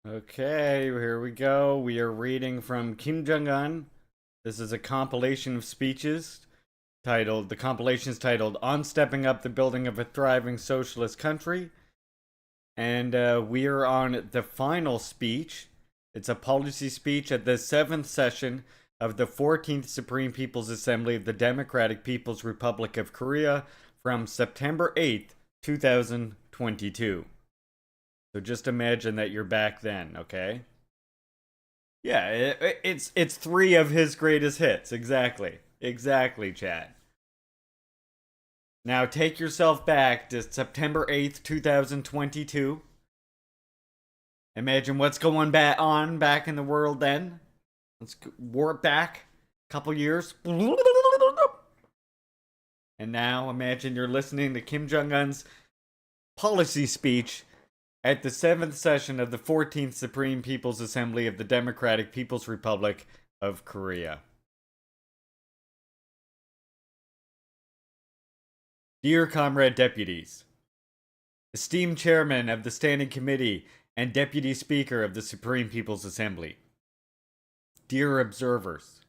Okay, here we go. We are reading from Kim Jong-un. This is a compilation of speeches the compilation is titled On Stepping Up the Building of a Thriving Socialist Country. And we are on the final speech. It's a policy speech at the 7th session of the 14th Supreme People's Assembly of the Democratic People's Republic of Korea from September 8th, 2022. So just imagine that you're back then, okay? Yeah, it's three of his greatest hits. Exactly, Chad. Now take yourself back to September 8th, 2022. Imagine what's going on back in the world then. Let's warp back a couple years. And now imagine you're listening to Kim Jong Un's policy speech at the 7th session of the 14th Supreme People's Assembly of the Democratic People's Republic of Korea. Dear Comrade Deputies, esteemed Chairman of the Standing Committee and Deputy Speaker of the Supreme People's Assembly, dear observers,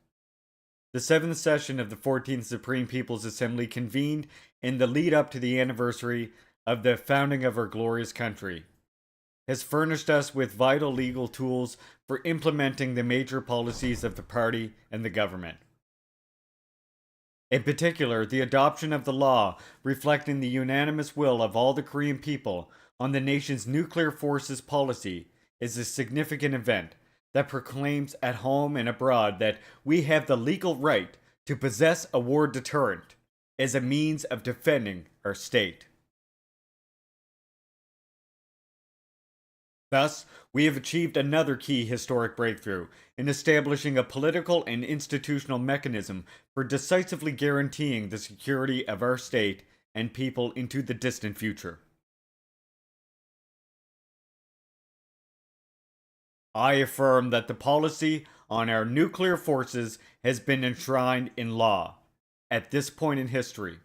the 7th session of the 14th Supreme People's Assembly convened in the lead up to the anniversary of the founding of our glorious country has furnished us with vital legal tools for implementing the major policies of the party and the government. In particular, the adoption of the law reflecting the unanimous will of all the Korean people on the nation's nuclear forces policy is a significant event that proclaims at home and abroad that we have the legal right to possess a war deterrent as a means of defending our state. Thus, we have achieved another key historic breakthrough in establishing a political and institutional mechanism for decisively guaranteeing the security of our state and people into the distant future. I affirm that the policy on our nuclear forces has been enshrined in law at this point in history,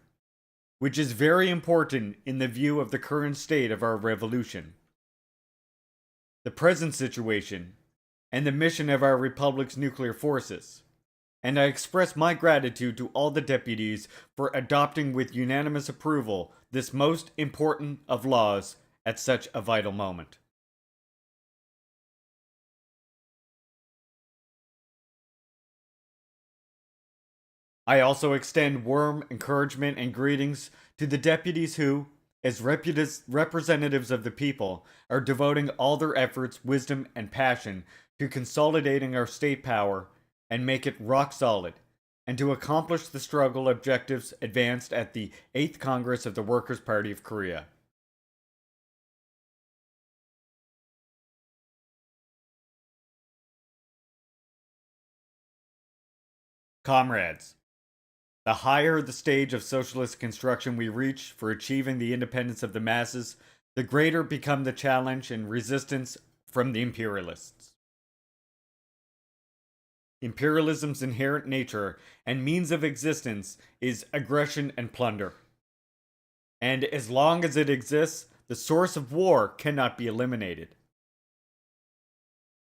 which is very important in the view of the current state of our revolution, the present situation, and the mission of our Republic's nuclear forces. And I express my gratitude to all the deputies for adopting with unanimous approval this most important of laws at such a vital moment. I also extend warm encouragement and greetings to the deputies who, as representatives of the people, are devoting all their efforts, wisdom, and passion to consolidating our state power and make it rock solid, and to accomplish the struggle objectives advanced at the 8th Congress of the Workers' Party of Korea. Comrades, the higher the stage of socialist construction we reach for achieving the independence of the masses, the greater become the challenge and resistance from the imperialists. Imperialism's inherent nature and means of existence is aggression and plunder. And as long as it exists, the source of war cannot be eliminated.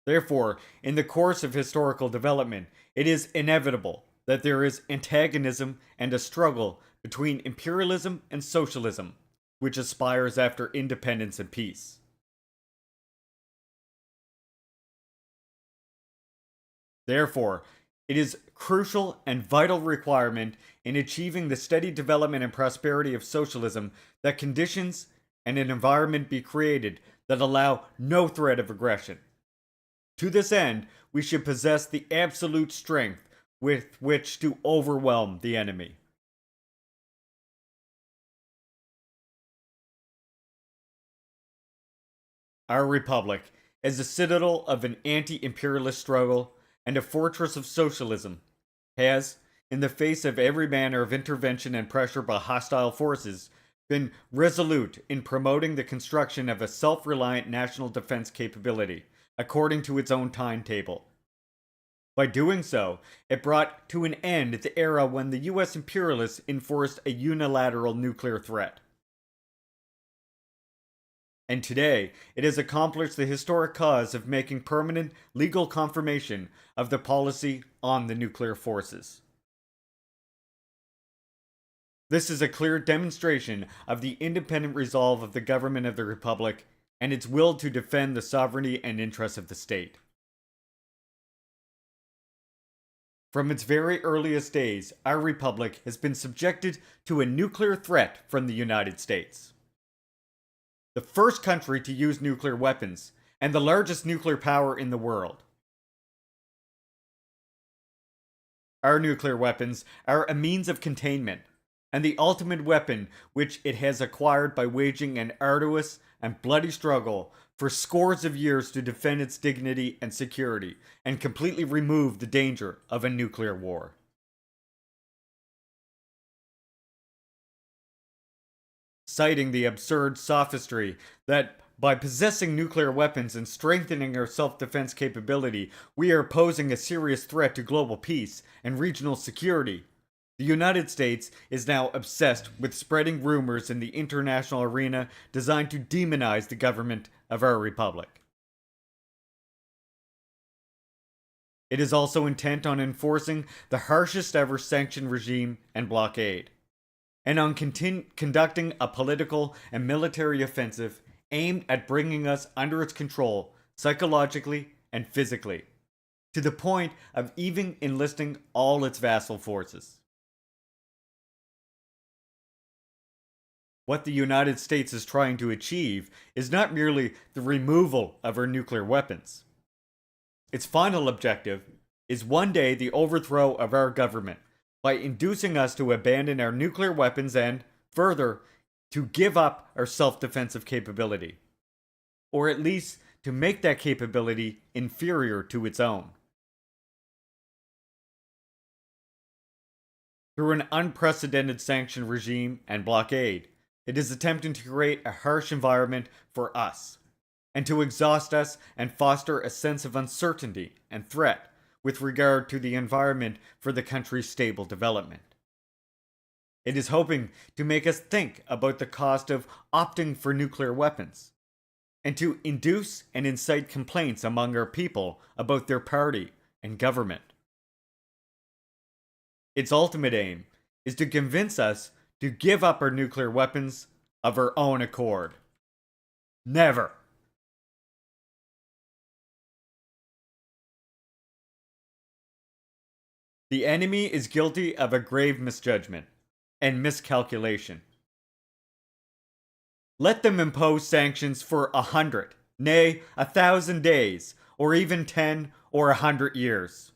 Therefore, in the course of historical development, it is inevitable that there is antagonism and a struggle between imperialism and socialism, which aspires after independence and peace. Therefore, it is crucial and vital requirement in achieving the steady development and prosperity of socialism that conditions and an environment be created that allow no threat of aggression. To this end, we should possess the absolute strength with which to overwhelm the enemy. Our republic, as a citadel of an anti-imperialist struggle and a fortress of socialism, has, in the face of every manner of intervention and pressure by hostile forces, been resolute in promoting the construction of a self-reliant national defense capability according to its own timetable. By doing so, it brought to an end the era when the US imperialists enforced a unilateral nuclear threat. And today, it has accomplished the historic cause of making permanent legal confirmation of the policy on the nuclear forces. This is a clear demonstration of the independent resolve of the government of the Republic and its will to defend the sovereignty and interests of the state. From its very earliest days, our republic has been subjected to a nuclear threat from the United States. The first country to use nuclear weapons, and the largest nuclear power in the world. Our nuclear weapons are a means of containment, and the ultimate weapon which it has acquired by waging an arduous and bloody struggle for scores of years to defend its dignity and security, and completely remove the danger of a nuclear war. Citing the absurd sophistry that by possessing nuclear weapons and strengthening our self-defense capability, we are posing a serious threat to global peace and regional security. The United States is now obsessed with spreading rumors in the international arena designed to demonize the government of our republic. It is also intent on enforcing the harshest ever sanction regime and blockade, and on conducting a political and military offensive aimed at bringing us under its control psychologically and physically, to the point of even enlisting all its vassal forces. What the United States is trying to achieve is not merely the removal of our nuclear weapons. Its final objective is one day the overthrow of our government by inducing us to abandon our nuclear weapons and, further, to give up our self-defensive capability. Or at least to make that capability inferior to its own. Through an unprecedented sanction regime and blockade, it is attempting to create a harsh environment for us, and to exhaust us and foster a sense of uncertainty and threat with regard to the environment for the country's stable development. It is hoping to make us think about the cost of opting for nuclear weapons, and to induce and incite complaints among our people about their party and government. Its ultimate aim is to convince us to give up our nuclear weapons of our own accord. Never! The enemy is guilty of a grave misjudgment and miscalculation. Let them impose sanctions for 100, nay, 1,000 days, or even 10 or 100 years.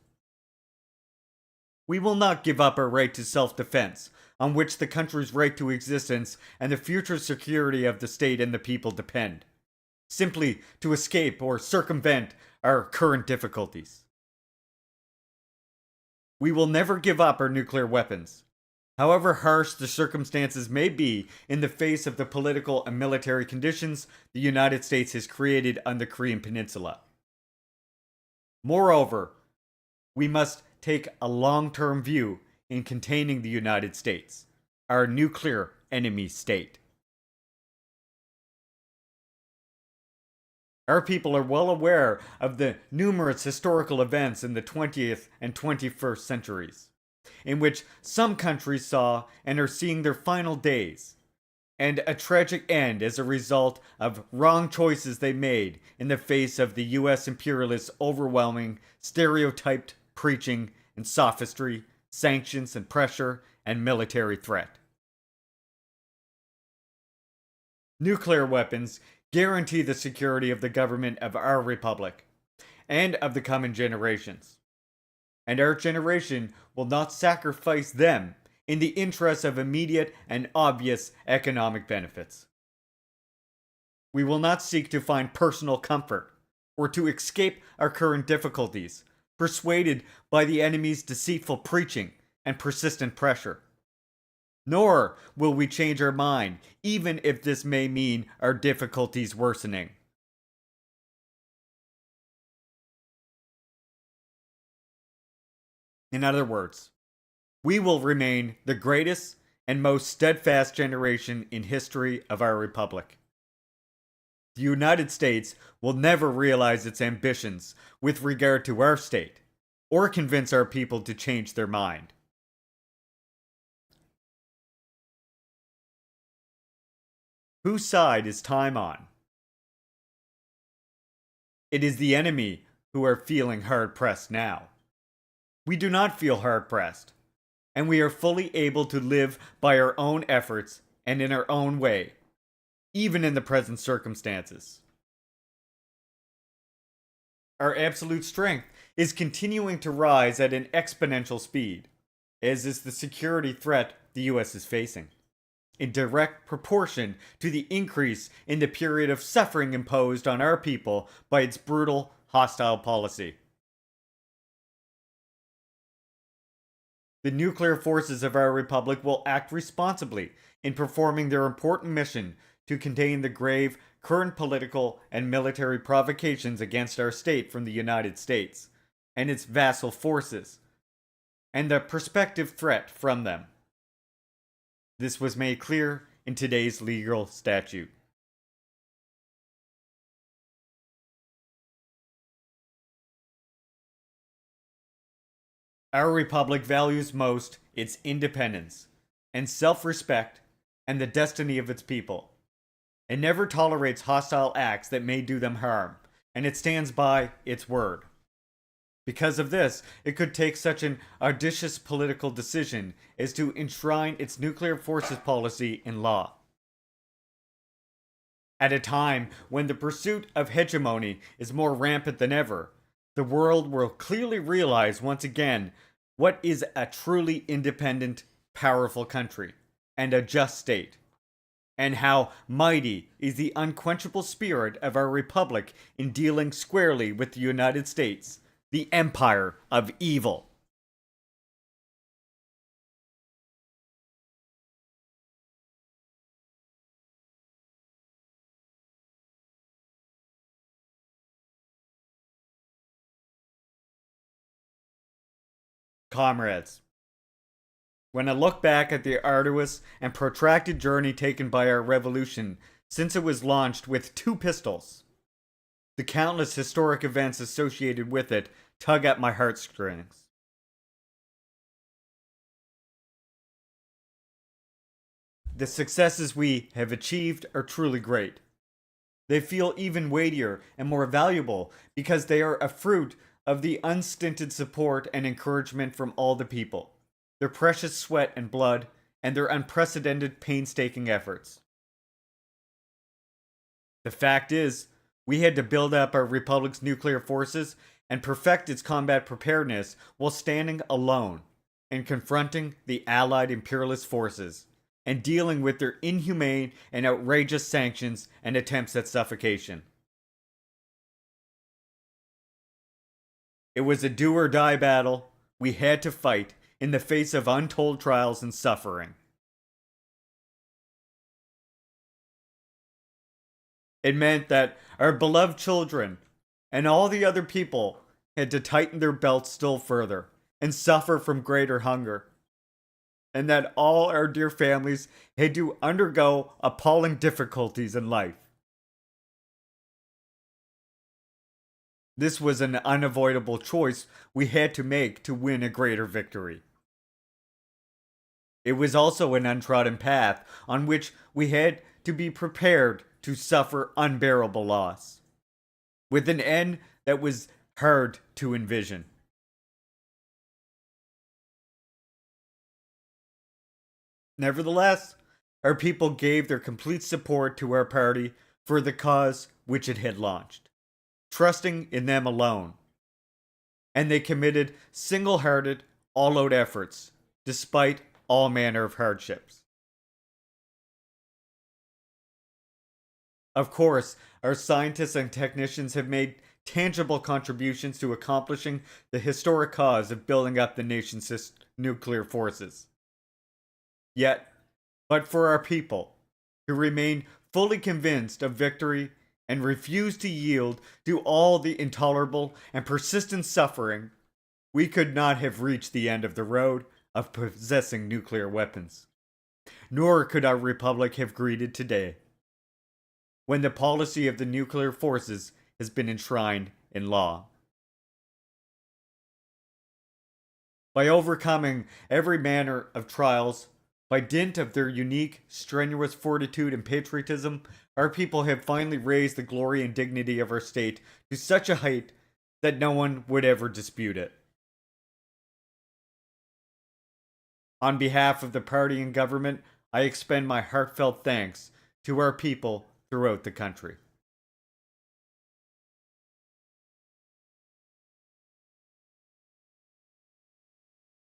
We will not give up our right to self-defense, on which the country's right to existence and the future security of the state and the people depend, simply to escape or circumvent our current difficulties. We will never give up our nuclear weapons, however harsh the circumstances may be in the face of the political and military conditions the United States has created on the Korean Peninsula. Moreover, we must take a long-term view in containing the United States, our nuclear enemy state. Our people are well aware of the numerous historical events in the 20th and 21st centuries, in which some countries saw and are seeing their final days, and a tragic end as a result of wrong choices they made in the face of the US imperialists' overwhelming, stereotyped preaching and sophistry, sanctions and pressure, and military threat. Nuclear weapons guarantee the security of the government of our republic and of the coming generations. And our generation will not sacrifice them in the interest of immediate and obvious economic benefits. We will not seek to find personal comfort or to escape our current difficulties, persuaded by the enemy's deceitful preaching and persistent pressure. Nor will we change our mind, even if this may mean our difficulties worsening. In other words, we will remain the greatest and most steadfast generation in history of our republic. The United States will never realize its ambitions with regard to our state, or convince our people to change their mind. Whose side is time on? It is the enemy who are feeling hard pressed now. We do not feel hard pressed, and we are fully able to live by our own efforts and in our own way, even in the present circumstances. Our absolute strength is continuing to rise at an exponential speed, as is the security threat the US is facing, in direct proportion to the increase in the period of suffering imposed on our people by its brutal, hostile policy. The nuclear forces of our republic will act responsibly in performing their important mission to contain the grave current political and military provocations against our state from the United States and its vassal forces, and the prospective threat from them. This was made clear in today's legal statute. Our republic values most its independence and self-respect and the destiny of its people. It never tolerates hostile acts that may do them harm, and it stands by its word. Because of this, it could take such an audacious political decision as to enshrine its nuclear forces policy in law. At a time when the pursuit of hegemony is more rampant than ever, the world will clearly realize once again what is a truly independent, powerful country and a just state, and how mighty is the unquenchable spirit of our republic in dealing squarely with the United States, the empire of evil. Comrades, when I look back at the arduous and protracted journey taken by our revolution since it was launched with 2 pistols, the countless historic events associated with it tug at my heartstrings. The successes we have achieved are truly great. They feel even weightier and more valuable because they are a fruit of the unstinted support and encouragement from all the people, their precious sweat and blood, and their unprecedented painstaking efforts. The fact is, we had to build up our republic's nuclear forces and perfect its combat preparedness while standing alone and confronting the Allied imperialist forces and dealing with their inhumane and outrageous sanctions and attempts at suffocation. It was a do or die battle we had to fight in the face of untold trials and suffering. It meant that our beloved children and all the other people had to tighten their belts still further and suffer from greater hunger, and that all our dear families had to undergo appalling difficulties in life. This was an unavoidable choice we had to make to win a greater victory. It was also an untrodden path on which we had to be prepared to suffer unbearable loss, with an end that was hard to envision. Nevertheless, our people gave their complete support to our party for the cause which it had launched, trusting in them alone. And they committed single-hearted, all-out efforts, despite all manner of hardships. Of course, our scientists and technicians have made tangible contributions to accomplishing the historic cause of building up the nation's nuclear forces. Yet, but for our people, who remain fully convinced of victory and refuse to yield to all the intolerable and persistent suffering, we could not have reached the end of the road of possessing nuclear weapons. Nor could our republic have greeted today. when the policy of the nuclear forces has been enshrined in law. By overcoming every manner of trials, by dint of their unique, strenuous fortitude and patriotism, our people have finally raised the glory and dignity of our state to such a height that no one would ever dispute it. On behalf of the party and government, I expend my heartfelt thanks to our people throughout the country.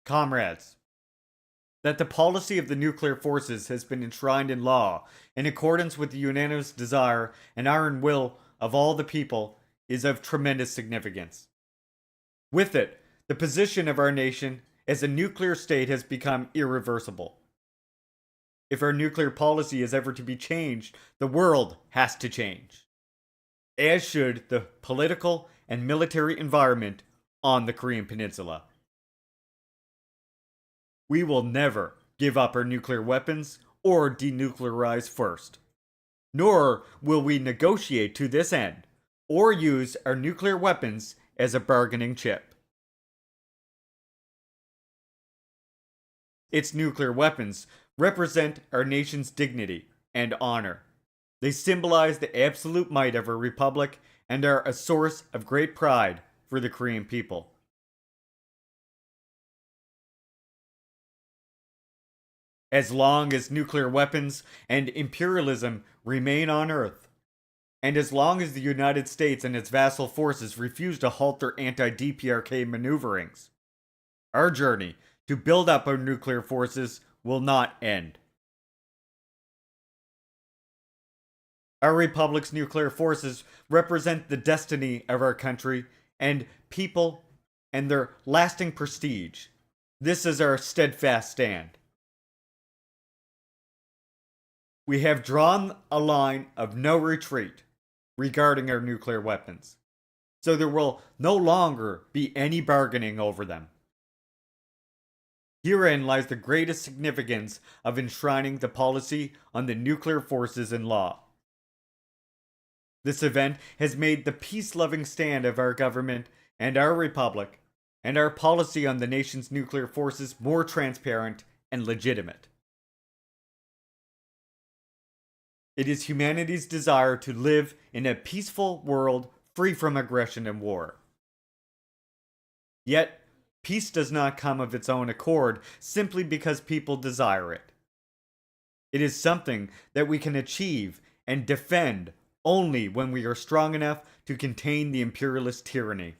Comrades, that the policy of the nuclear forces has been enshrined in law in accordance with the unanimous desire and iron will of all the people is of tremendous significance. With it, the position of our nation as a nuclear state has become irreversible. If our nuclear policy is ever to be changed, the world has to change, as should the political and military environment on the Korean Peninsula. We will never give up our nuclear weapons or denuclearize first. Nor will we negotiate to this end or use our nuclear weapons as a bargaining chip. Its nuclear weapons represent our nation's dignity and honor. They symbolize the absolute might of our republic and are a source of great pride for the Korean people. As long as nuclear weapons and imperialism remain on Earth, and as long as the United States and its vassal forces refuse to halt their anti-DPRK maneuverings, our journey to build up our nuclear forces will not end. Our republic's nuclear forces represent the destiny of our country and people and their lasting prestige. This is our steadfast stand. We have drawn a line of no retreat regarding our nuclear weapons, so there will no longer be any bargaining over them. Herein lies the greatest significance of enshrining the policy on the nuclear forces in law. This event has made the peace-loving stand of our government and our republic, and our policy on the nation's nuclear forces more transparent and legitimate. It is humanity's desire to live in a peaceful world free from aggression and war. Yet, peace does not come of its own accord simply because people desire it. It is something that we can achieve and defend only when we are strong enough to contain the imperialist tyranny.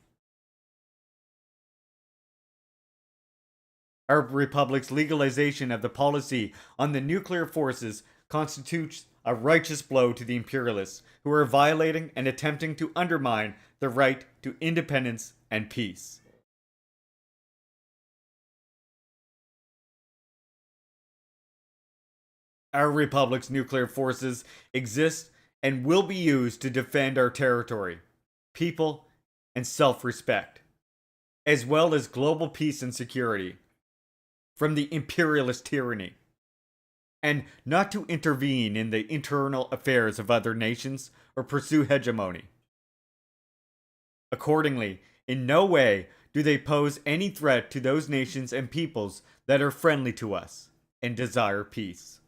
Our republic's legalization of the policy on the nuclear forces constitutes a righteous blow to the imperialists who are violating and attempting to undermine the right to independence and peace. Our republic's nuclear forces exist and will be used to defend our territory, people, and self-respect, as well as global peace and security from the imperialist tyranny, and not to intervene in the internal affairs of other nations or pursue hegemony. Accordingly, in no way do they pose any threat to those nations and peoples that are friendly to us and desire peace.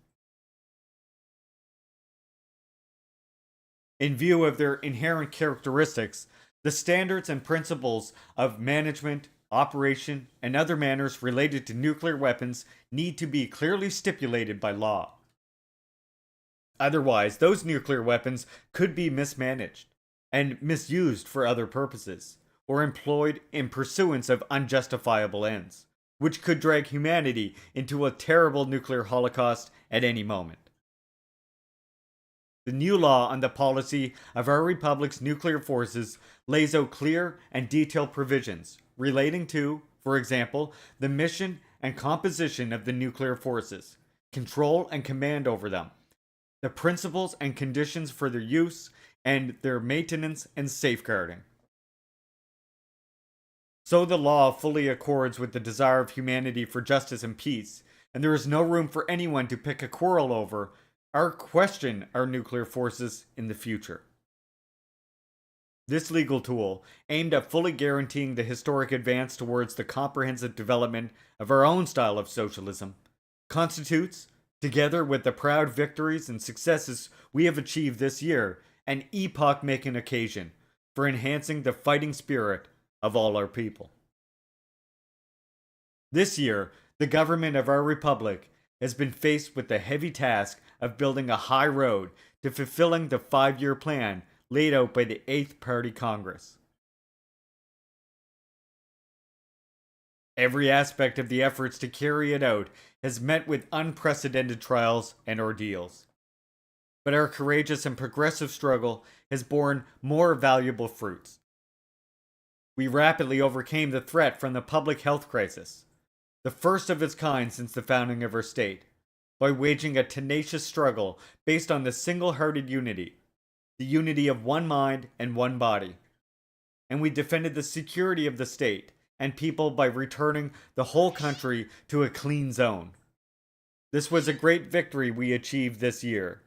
In view of their inherent characteristics, the standards and principles of management, operation, and other matters related to nuclear weapons need to be clearly stipulated by law. Otherwise, those nuclear weapons could be mismanaged and misused for other purposes, or employed in pursuance of unjustifiable ends, which could drag humanity into a terrible nuclear holocaust at any moment. The new law on the policy of our republic's nuclear forces lays out clear and detailed provisions relating to, for example, the mission and composition of the nuclear forces, control and command over them, the principles and conditions for their use, and their maintenance and safeguarding. So the law fully accords with the desire of humanity for justice and peace, and there is no room for anyone to pick a quarrel over or question our nuclear forces in the future. This legal tool, aimed at fully guaranteeing the historic advance towards the comprehensive development of our own style of socialism, constitutes, together with the proud victories and successes we have achieved this year, an epoch-making occasion for enhancing the fighting spirit of all our people. This year, the government of our republic has been faced with the heavy task of building a high road to fulfilling the 5-year plan laid out by the 8th Party Congress. Every aspect of the efforts to carry it out has met with unprecedented trials and ordeals. But our courageous and progressive struggle has borne more valuable fruits. We rapidly overcame the threat from the public health crisis, the first of its kind since the founding of our state, by waging a tenacious struggle based on the single-hearted unity, the unity of one mind and one body. And we defended the security of the state and people by returning the whole country to a clean zone. This was a great victory we achieved this year.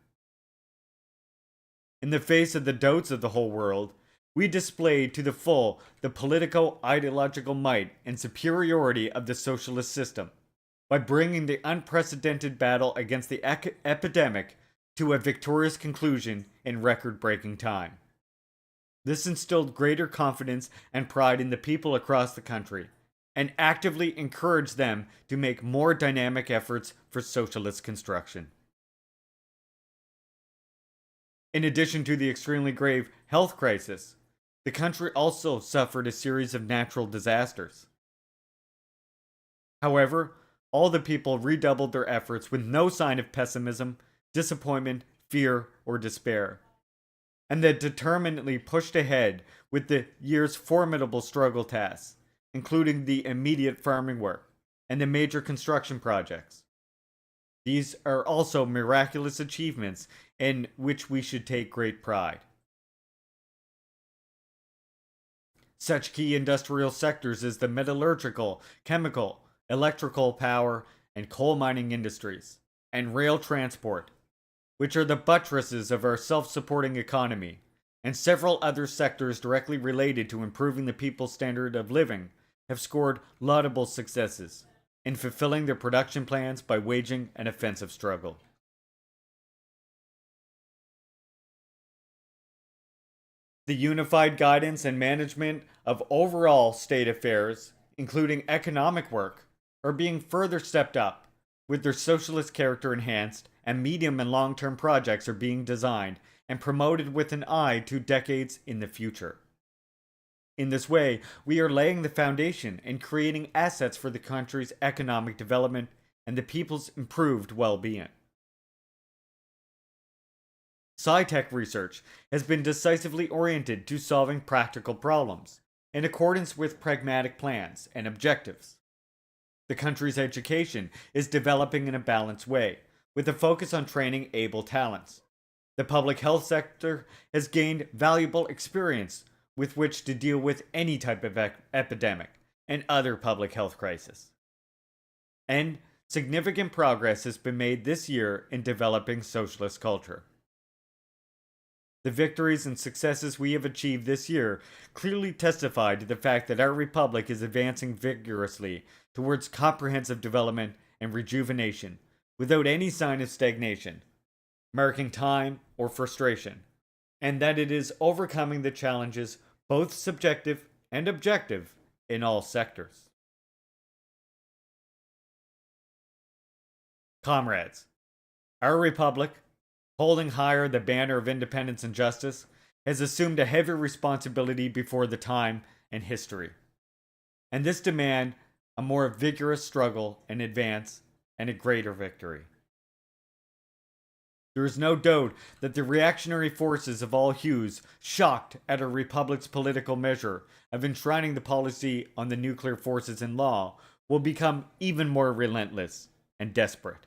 In the face of the doubts of the whole world, we displayed to the full the politico-ideological might and superiority of the socialist system by bringing the unprecedented battle against the epidemic to a victorious conclusion in record-breaking time. This instilled greater confidence and pride in the people across the country, and actively encouraged them to make more dynamic efforts for socialist construction. In addition to the extremely grave health crisis, the country also suffered a series of natural disasters. However, all the people redoubled their efforts with no sign of pessimism, disappointment, fear, or despair, and they determinedly pushed ahead with the year's formidable struggle tasks, including the immediate farming work and the major construction projects. These are also miraculous achievements in which we should take great pride. Such key industrial sectors as the metallurgical, chemical, electrical power, and coal mining industries, and rail transport, which are the buttresses of our self-supporting economy, and several other sectors directly related to improving the people's standard of living, have scored laudable successes in fulfilling their production plans by waging an offensive struggle. The unified guidance and management of overall state affairs, including economic work, are being further stepped up, with their socialist character enhanced, and medium and long-term projects are being designed and promoted with an eye to decades in the future. In this way, we are laying the foundation and creating assets for the country's economic development and the people's improved well-being. Sci-tech research has been decisively oriented to solving practical problems, in accordance with pragmatic plans and objectives. The country's education is developing in a balanced way, with a focus on training able talents. The public health sector has gained valuable experience with which to deal with any type of epidemic and other public health crises. And significant progress has been made this year in developing socialist culture. The victories and successes we have achieved this year clearly testify to the fact that our republic is advancing vigorously towards comprehensive development and rejuvenation without any sign of stagnation, marking time or frustration, and that it is overcoming the challenges, both subjective and objective, in all sectors. Comrades, our republic, holding higher the banner of independence and justice, has assumed a heavy responsibility before the time and history. And this demands a more vigorous struggle and advance and a greater victory. There is no doubt that the reactionary forces of all hues, shocked at our republic's political measure of enshrining the policy on the nuclear forces in law, will become even more relentless and desperate.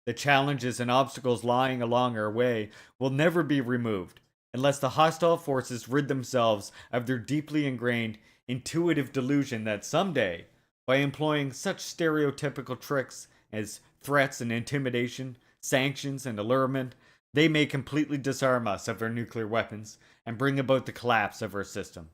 The challenges and obstacles lying along our way will never be removed unless the hostile forces rid themselves of their deeply ingrained intuitive delusion that someday, by employing such stereotypical tricks as threats and intimidation, sanctions, and allurement, they may completely disarm us of our nuclear weapons and bring about the collapse of our system.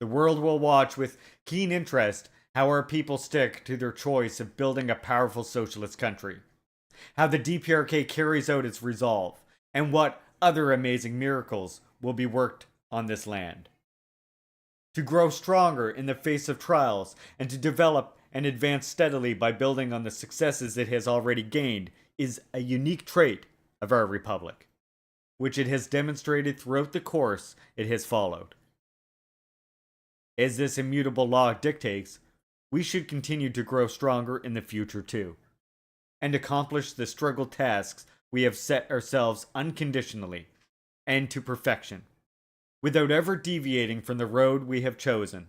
The world will watch with keen interest how our people stick to their choice of building a powerful socialist country, how the DPRK carries out its resolve, and what other amazing miracles will be worked on this land. To grow stronger in the face of trials and to develop and advance steadily by building on the successes it has already gained is a unique trait of our republic, which it has demonstrated throughout the course it has followed. As this immutable law dictates, we should continue to grow stronger in the future too, and accomplish the struggle tasks we have set ourselves unconditionally and to perfection, without ever deviating from the road we have chosen.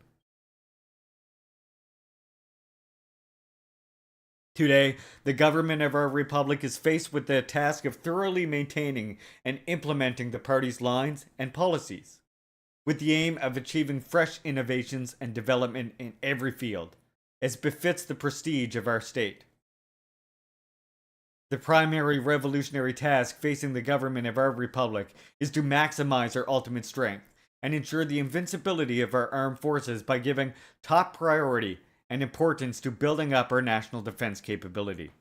Today, the government of our republic is faced with the task of thoroughly maintaining and implementing the party's lines and policies, with the aim of achieving fresh innovations and development in every field, as befits the prestige of our state. The primary revolutionary task facing the government of our republic is to maximize our ultimate strength and ensure the invincibility of our armed forces by giving top priority and importance to building up our national defense capability.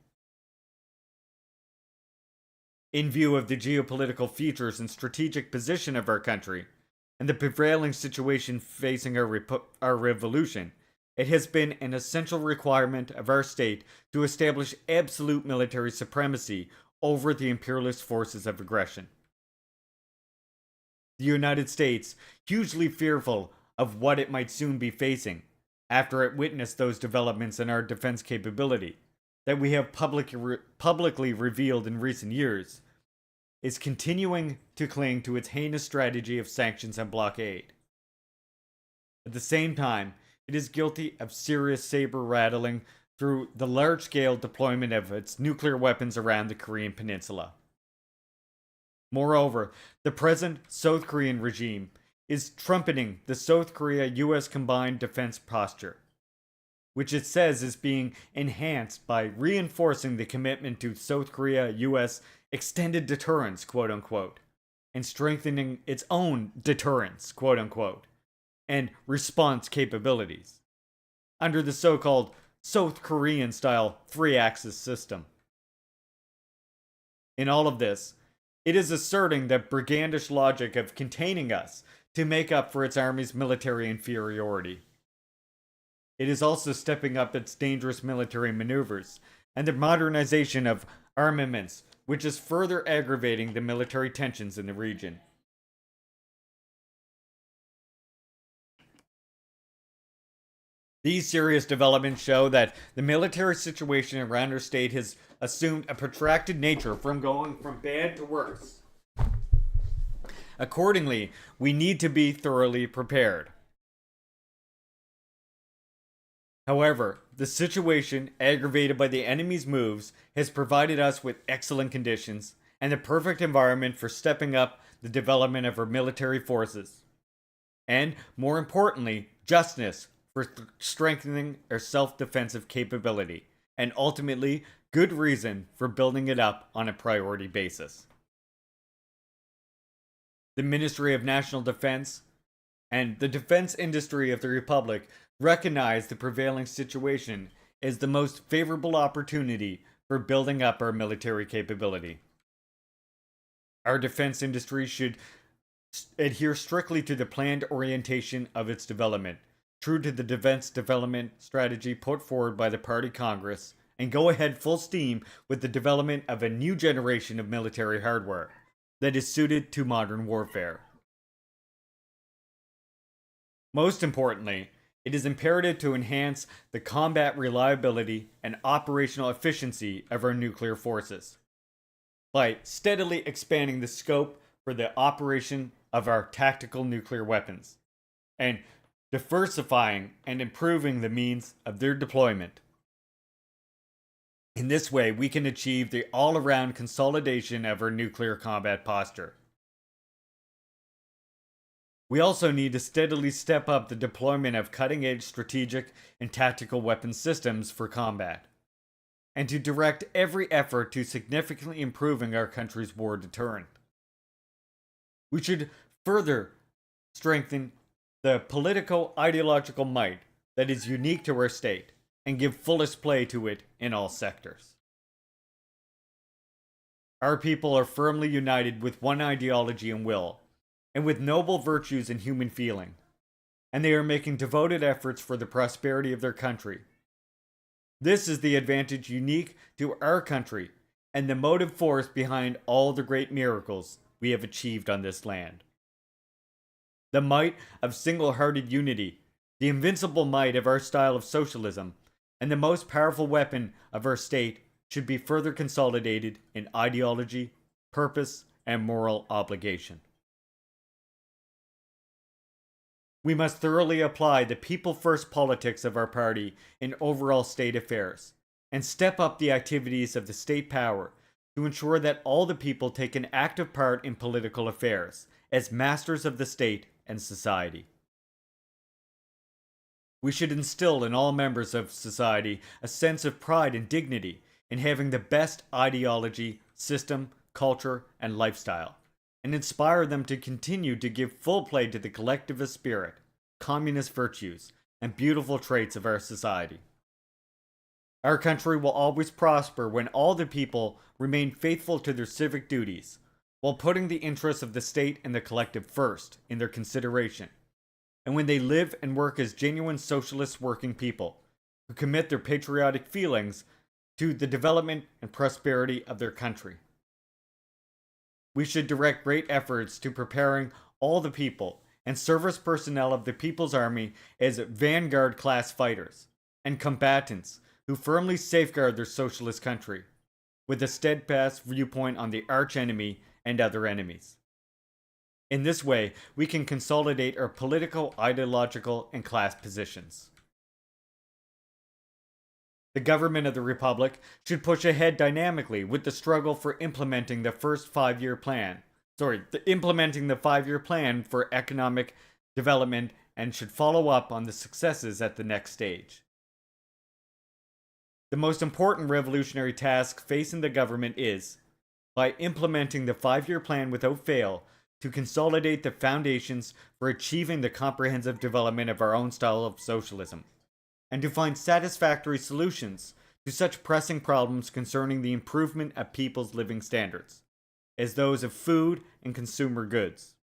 In view of the geopolitical features and strategic position of our country, and the prevailing situation facing our revolution, it has been an essential requirement of our state to establish absolute military supremacy over the imperialist forces of aggression. The United States, hugely fearful of what it might soon be facing, after it witnessed those developments in our defense capability that we have publicly revealed in recent years, is continuing to cling to its heinous strategy of sanctions and blockade. At the same time, it is guilty of serious saber-rattling through the large-scale deployment of its nuclear weapons around the Korean Peninsula. Moreover, the present South Korean regime is trumpeting the South Korea-US combined defense posture, which it says is being enhanced by reinforcing the commitment to South Korea-US extended deterrence, quote-unquote, and strengthening its own deterrence, quote-unquote, and response capabilities, under the so-called South Korean-style three-axis system. In all of this, it is asserting the brigandish logic of containing us to make up for its army's military inferiority. It is also stepping up its dangerous military maneuvers and the modernization of armaments, which is further aggravating the military tensions in the region. These serious developments show that the military situation around our state has assumed a protracted nature from going from bad to worse. Accordingly, we need to be thoroughly prepared. However, the situation, aggravated by the enemy's moves, has provided us with excellent conditions and the perfect environment for stepping up the development of our military forces. And, more importantly, justness for strengthening our self-defensive capability, and ultimately, good reason for building it up on a priority basis. The Ministry of National Defense and the defense industry of the Republic recognize the prevailing situation as the most favorable opportunity for building up our military capability. Our defense industry should adhere strictly to the planned orientation of its development, true to the defense development strategy put forward by the Party Congress, and go ahead full steam with the development of a new generation of military hardware that is suited to modern warfare. Most importantly, it is imperative to enhance the combat reliability and operational efficiency of our nuclear forces by steadily expanding the scope for the operation of our tactical nuclear weapons and diversifying and improving the means of their deployment. In this way, we can achieve the all-around consolidation of our nuclear combat posture. We also need to steadily step up the deployment of cutting-edge strategic and tactical weapon systems for combat, and to direct every effort to significantly improving our country's war deterrent. We should further strengthen the political ideological might that is unique to our state and give fullest play to it in all sectors. Our people are firmly united with one ideology and will, and with noble virtues and human feeling, and they are making devoted efforts for the prosperity of their country. This is the advantage unique to our country and the motive force behind all the great miracles we have achieved on this land. The might of single-hearted unity, the invincible might of our style of socialism, and the most powerful weapon of our state should be further consolidated in ideology, purpose, and moral obligation. We must thoroughly apply the people-first politics of our party in overall state affairs, and step up the activities of the state power to ensure that all the people take an active part in political affairs as masters of the state and society. We should instill in all members of society a sense of pride and dignity in having the best ideology, system, culture, and lifestyle, and inspire them to continue to give full play to the collectivist spirit, communist virtues, and beautiful traits of our society. Our country will always prosper when all the people remain faithful to their civic duties, while putting the interests of the state and the collective first in their consideration, and when they live and work as genuine socialist working people who commit their patriotic feelings to the development and prosperity of their country. We should direct great efforts to preparing all the people and service personnel of the People's Army as vanguard class fighters and combatants who firmly safeguard their socialist country, with a steadfast viewpoint on the archenemy and other enemies. In this way, we can consolidate our political, ideological, and class positions. The government of the Republic should push ahead dynamically with the struggle for implementing the first 5-year plan. Implementing the 5-year plan for economic development, and should follow up on the successes at the next stage. The most important revolutionary task facing the government is, by implementing the 5-year plan without fail, to consolidate the foundations for achieving the comprehensive development of our own style of socialism, and to find satisfactory solutions to such pressing problems concerning the improvement of people's living standards, as those of food and consumer goods.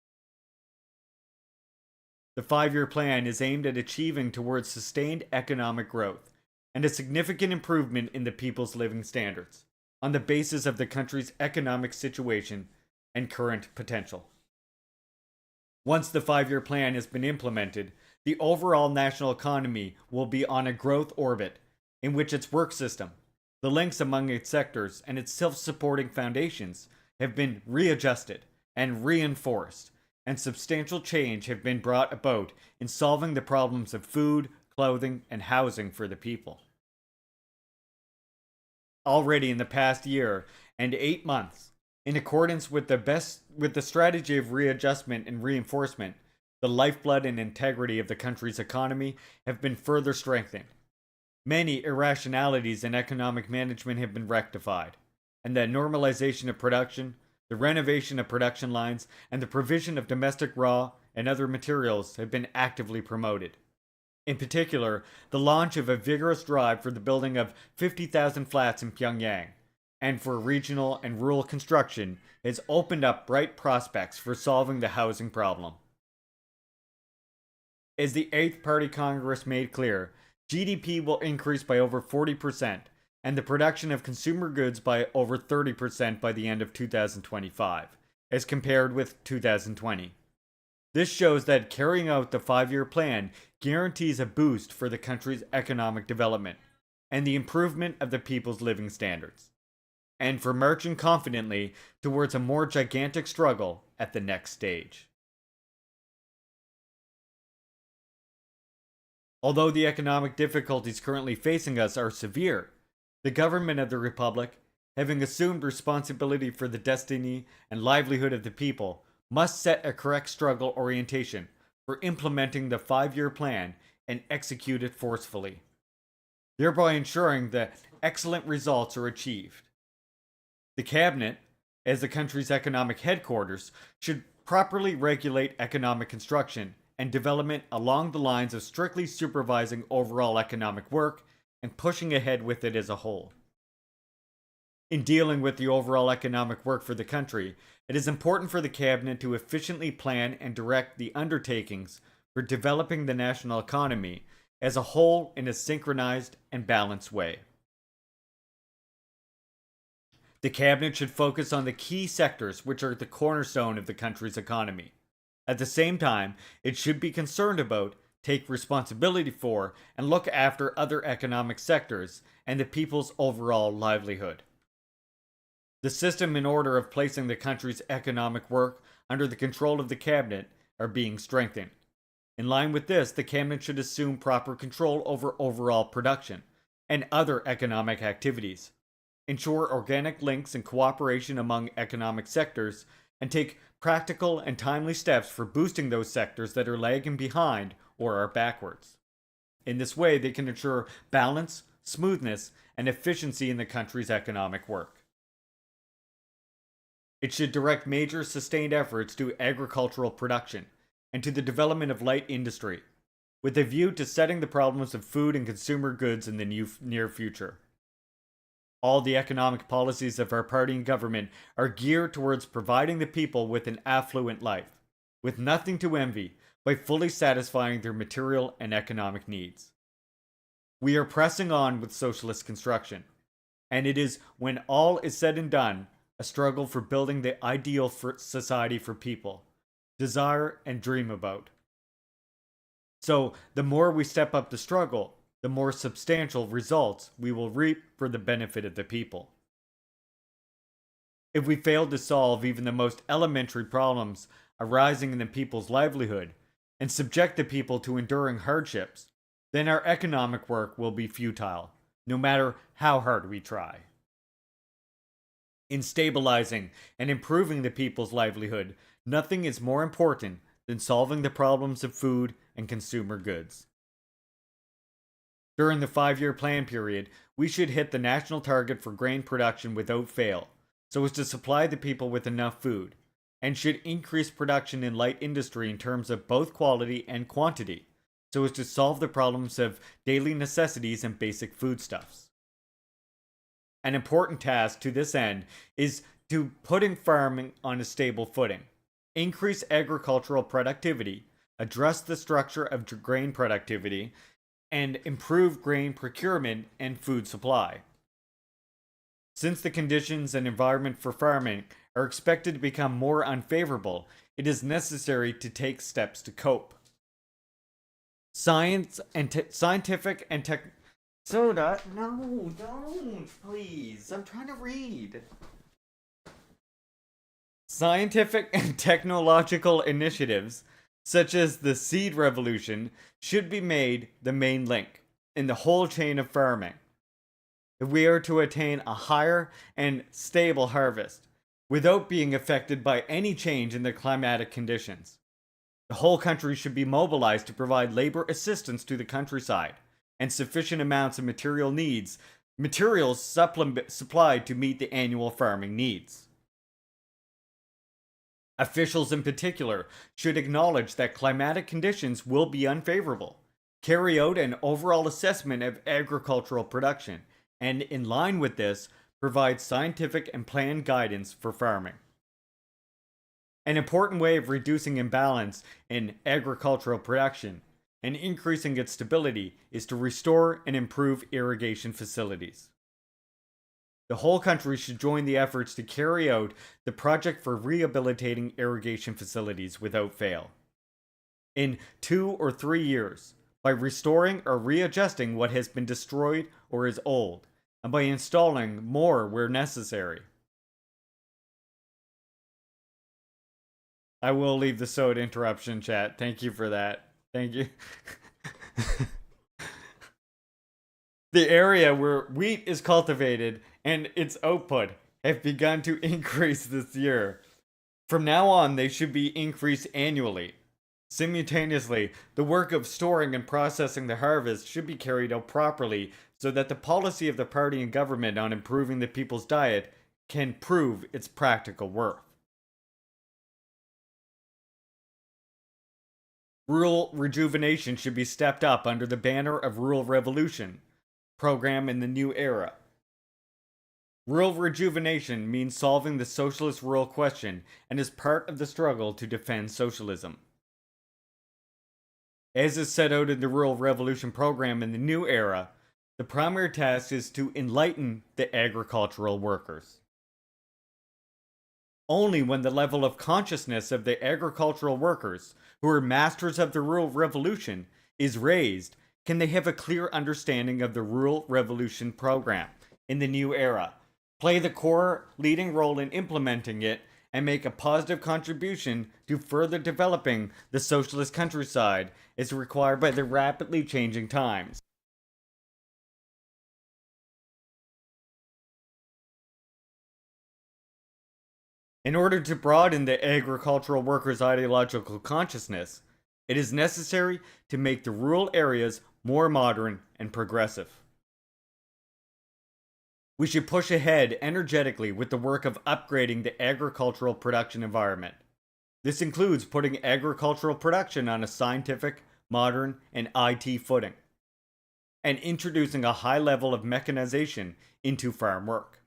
The 5-year plan is aimed at achieving towards sustained economic growth and a significant improvement in the people's living standards on the basis of the country's economic situation and current potential. Once the 5-year plan has been implemented, the overall national economy will be on a growth orbit in which its work system, the links among its sectors, and its self-supporting foundations have been readjusted and reinforced, and substantial change have been brought about in solving the problems of food, clothing, and housing for the people. Already in the past year and 8 months, in accordance with the strategy of readjustment and reinforcement, the lifeblood and integrity of the country's economy have been further strengthened. Many irrationalities in economic management have been rectified, and the normalization of production, the renovation of production lines, and the provision of domestic raw and other materials have been actively promoted. In particular, the launch of a vigorous drive for the building of 50,000 flats in Pyongyang, and for regional and rural construction, has opened up bright prospects for solving the housing problem. As the 8th Party Congress made clear, GDP will increase by over 40%, and the production of consumer goods by over 30% by the end of 2025, as compared with 2020. This shows that carrying out the 5-year plan guarantees a boost for the country's economic development and the improvement of the people's living standards, and for marching confidently towards a more gigantic struggle at the next stage. Although the economic difficulties currently facing us are severe, the government of the Republic, having assumed responsibility for the destiny and livelihood of the people, must set a correct struggle orientation for implementing the 5-year plan and execute it forcefully. thereby ensuring that excellent results are achieved. The cabinet, as the country's economic headquarters, should properly regulate economic construction and development along the lines of strictly supervising overall economic work and pushing ahead with it as a whole. In dealing with the overall economic work for the country, it is important for the cabinet to efficiently plan and direct the undertakings for developing the national economy as a whole in a synchronized and balanced way. The cabinet should focus on the key sectors which are the cornerstone of the country's economy. At the same time, it should be concerned about, take responsibility for, and look after other economic sectors and the people's overall livelihood. The system and order of placing the country's economic work under the control of the cabinet are being strengthened. In line with this, the cabinet should assume proper control over overall production and other economic activities, ensure organic links and cooperation among economic sectors, and take practical and timely steps for boosting those sectors that are lagging behind or are backwards. In this way, they can ensure balance, smoothness, and efficiency in the country's economic work. It should direct major sustained efforts to agricultural production and to the development of light industry, with a view to setting the problems of food and consumer goods in the near future. All the economic policies of our party and government are geared towards providing the people with an affluent life, with nothing to envy, by fully satisfying their material and economic needs. We are pressing on with socialist construction, and it is, when all is said and done, a struggle for building the ideal society for people desire and dream about. So, the more we step up the struggle, the more substantial results we will reap for the benefit of the people. If we fail to solve even the most elementary problems arising in the people's livelihood and subject the people to enduring hardships, then our economic work will be futile, no matter how hard we try. In stabilizing and improving the people's livelihood, nothing is more important than solving the problems of food and consumer goods. During the 5-year plan period, we should hit the national target for grain production without fail, so as to supply the people with enough food, and should increase production in light industry in terms of both quality and quantity, so as to solve the problems of daily necessities and basic foodstuffs. An important task to this end is to putting farming on a stable footing, increase agricultural productivity, address the structure of grain productivity, and improve grain procurement and food supply. Since the conditions and environment for farming are expected to become more unfavorable, it is necessary to take steps to cope. Scientific and tech. Soda, no, don't, please. I'm trying to read. Scientific and technological initiatives, such as the seed revolution, should be made the main link in the whole chain of farming. If we are to attain a higher and stable harvest, without being affected by any change in the climatic conditions, the whole country should be mobilized to provide labor assistance to the countryside, and sufficient amounts of materials supplied to meet the annual farming needs. Officials in particular should acknowledge that climatic conditions will be unfavorable, carry out an overall assessment of agricultural production, and in line with this, provide scientific and planned guidance for farming. An important way of reducing imbalance in agricultural production and increasing its stability is to restore and improve irrigation facilities. The whole country should join the efforts to carry out the project for rehabilitating irrigation facilities without fail. In 2 or 3 years, by restoring or readjusting what has been destroyed or is old, and by installing more where necessary. I will leave the soda interruption, chat. Thank you for that. Thank you. The area where wheat is cultivated and its output have begun to increase this year. From now on, they should be increased annually. Simultaneously, the work of storing and processing the harvest should be carried out properly so that the policy of the party and government on improving the people's diet can prove its practical worth. Rural rejuvenation should be stepped up under the banner of Rural Revolution program in the new era. Rural rejuvenation means solving the socialist rural question and is part of the struggle to defend socialism. As is set out in the Rural Revolution program in the new era, the primary task is to enlighten the agricultural workers. Only when the level of consciousness of the agricultural workers, who are masters of the rural revolution, is raised, can they have a clear understanding of the Rural Revolution program in the new era, play the core leading role in implementing it, and make a positive contribution to further developing the socialist countryside as required by the rapidly changing times. In order to broaden the agricultural workers' ideological consciousness, it is necessary to make the rural areas more modern and progressive. We should push ahead energetically with the work of upgrading the agricultural production environment. This includes putting agricultural production on a scientific, modern, and IT footing, and introducing a high level of mechanization into farm work.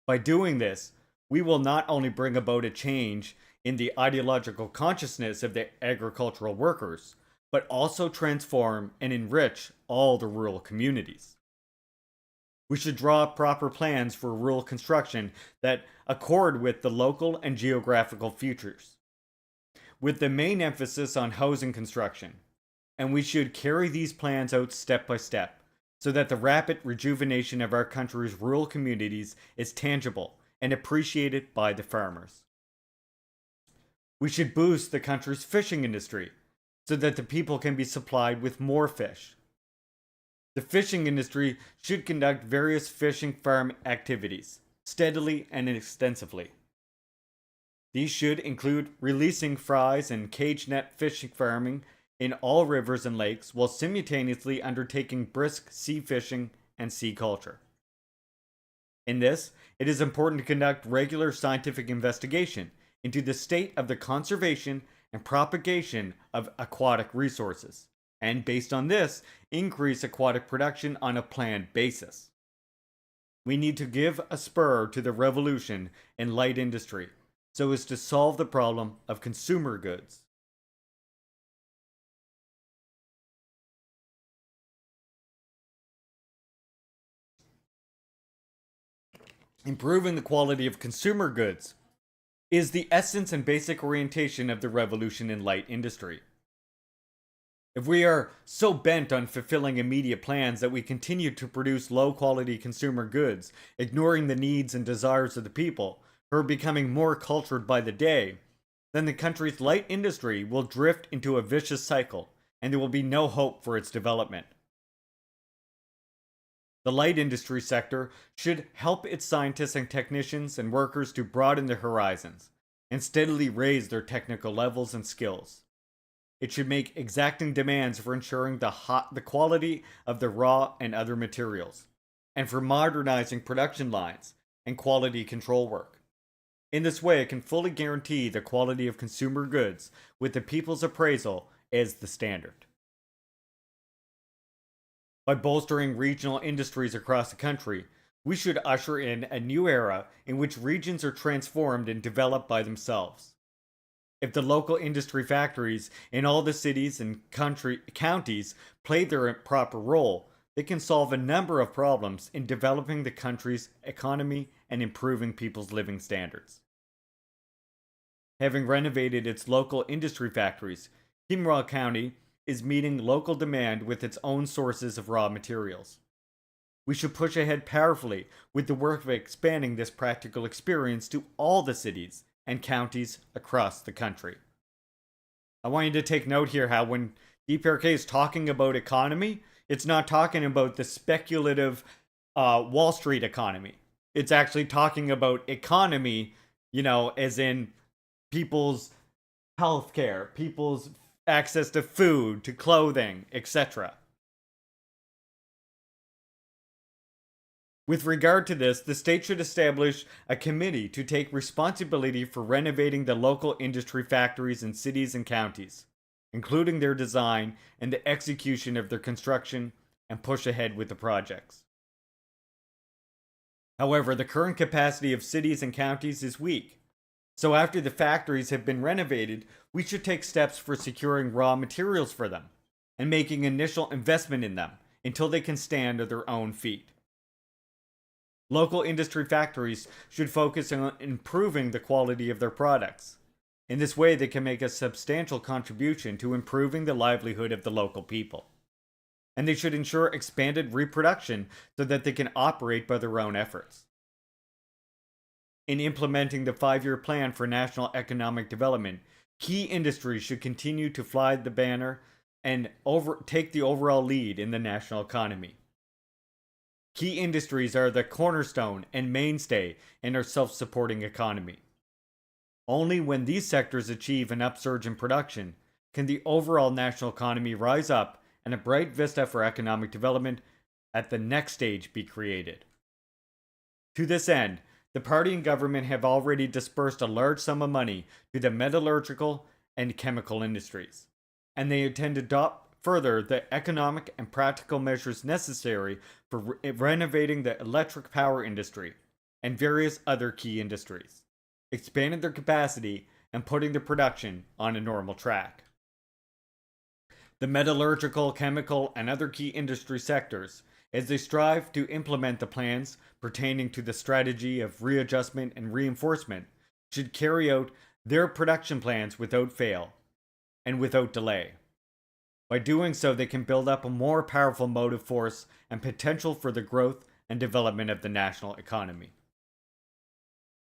By doing this, we will not only bring about a change in the ideological consciousness of the agricultural workers, but also transform and enrich all the rural communities. We should draw up proper plans for rural construction that accord with the local and geographical features, with the main emphasis on housing construction, and we should carry these plans out step by step, so that the rapid rejuvenation of our country's rural communities is tangible and appreciated by the farmers. We should boost the country's fishing industry so that the people can be supplied with more fish. The fishing industry should conduct various fishing farm activities steadily and extensively. These should include releasing fries and cage net fishing farming in all rivers and lakes while simultaneously undertaking brisk sea fishing and sea culture. In this, it is important to conduct regular scientific investigation into the state of the conservation and propagation of aquatic resources, and based on this, increase aquatic production on a planned basis. We need to give a spur to the revolution in light industry so as to solve the problem of consumer goods. Improving the quality of consumer goods is the essence and basic orientation of the revolution in light industry. If we are so bent on fulfilling immediate plans that we continue to produce low quality consumer goods, ignoring the needs and desires of the people, who are becoming more cultured by the day, then the country's light industry will drift into a vicious cycle, and there will be no hope for its development. The light industry sector should help its scientists and technicians and workers to broaden their horizons and steadily raise their technical levels and skills. It should make exacting demands for ensuring the quality of the raw and other materials, and for modernizing production lines and quality control work. In this way, it can fully guarantee the quality of consumer goods with the people's appraisal as the standard. By bolstering regional industries across the country, we should usher in a new era in which regions are transformed and developed by themselves. If the local industry factories in all the cities and counties play their proper role, they can solve a number of problems in developing the country's economy and improving people's living standards. Having renovated its local industry factories, Kimra County is meeting local demand with its own sources of raw materials. We should push ahead powerfully with the work of expanding this practical experience to all the cities and counties across the country. I want you to take note here how when DPRK is talking about economy, it's not talking about the speculative Wall Street economy. It's actually talking about economy, as in people's healthcare, people's access to food, to clothing, etc. With regard to this, the state should establish a committee to take responsibility for renovating the local industry factories in cities and counties, including their design and the execution of their construction, and push ahead with the projects. However, the current capacity of cities and counties is weak. So after the factories have been renovated, we should take steps for securing raw materials for them and making initial investment in them until they can stand on their own feet. Local industry factories should focus on improving the quality of their products. In this way, they can make a substantial contribution to improving the livelihood of the local people. And they should ensure expanded reproduction so that they can operate by their own efforts. In implementing the 5-year plan for national economic development, key industries should continue to fly the banner and take the overall lead in the national economy. Key industries are the cornerstone and mainstay in our self-supporting economy. Only when these sectors achieve an upsurge in production can the overall national economy rise up and a bright vista for economic development at the next stage be created. To this end, the party and government have already disbursed a large sum of money to the metallurgical and chemical industries, and they intend to adopt further the economic and practical measures necessary for renovating the electric power industry and various other key industries, expanding their capacity and putting their production on a normal track. The metallurgical, chemical, and other key industry sectors, as they strive to implement the plans pertaining to the strategy of readjustment and reinforcement, should carry out their production plans without fail and without delay. By doing so, they can build up a more powerful motive force and potential for the growth and development of the national economy.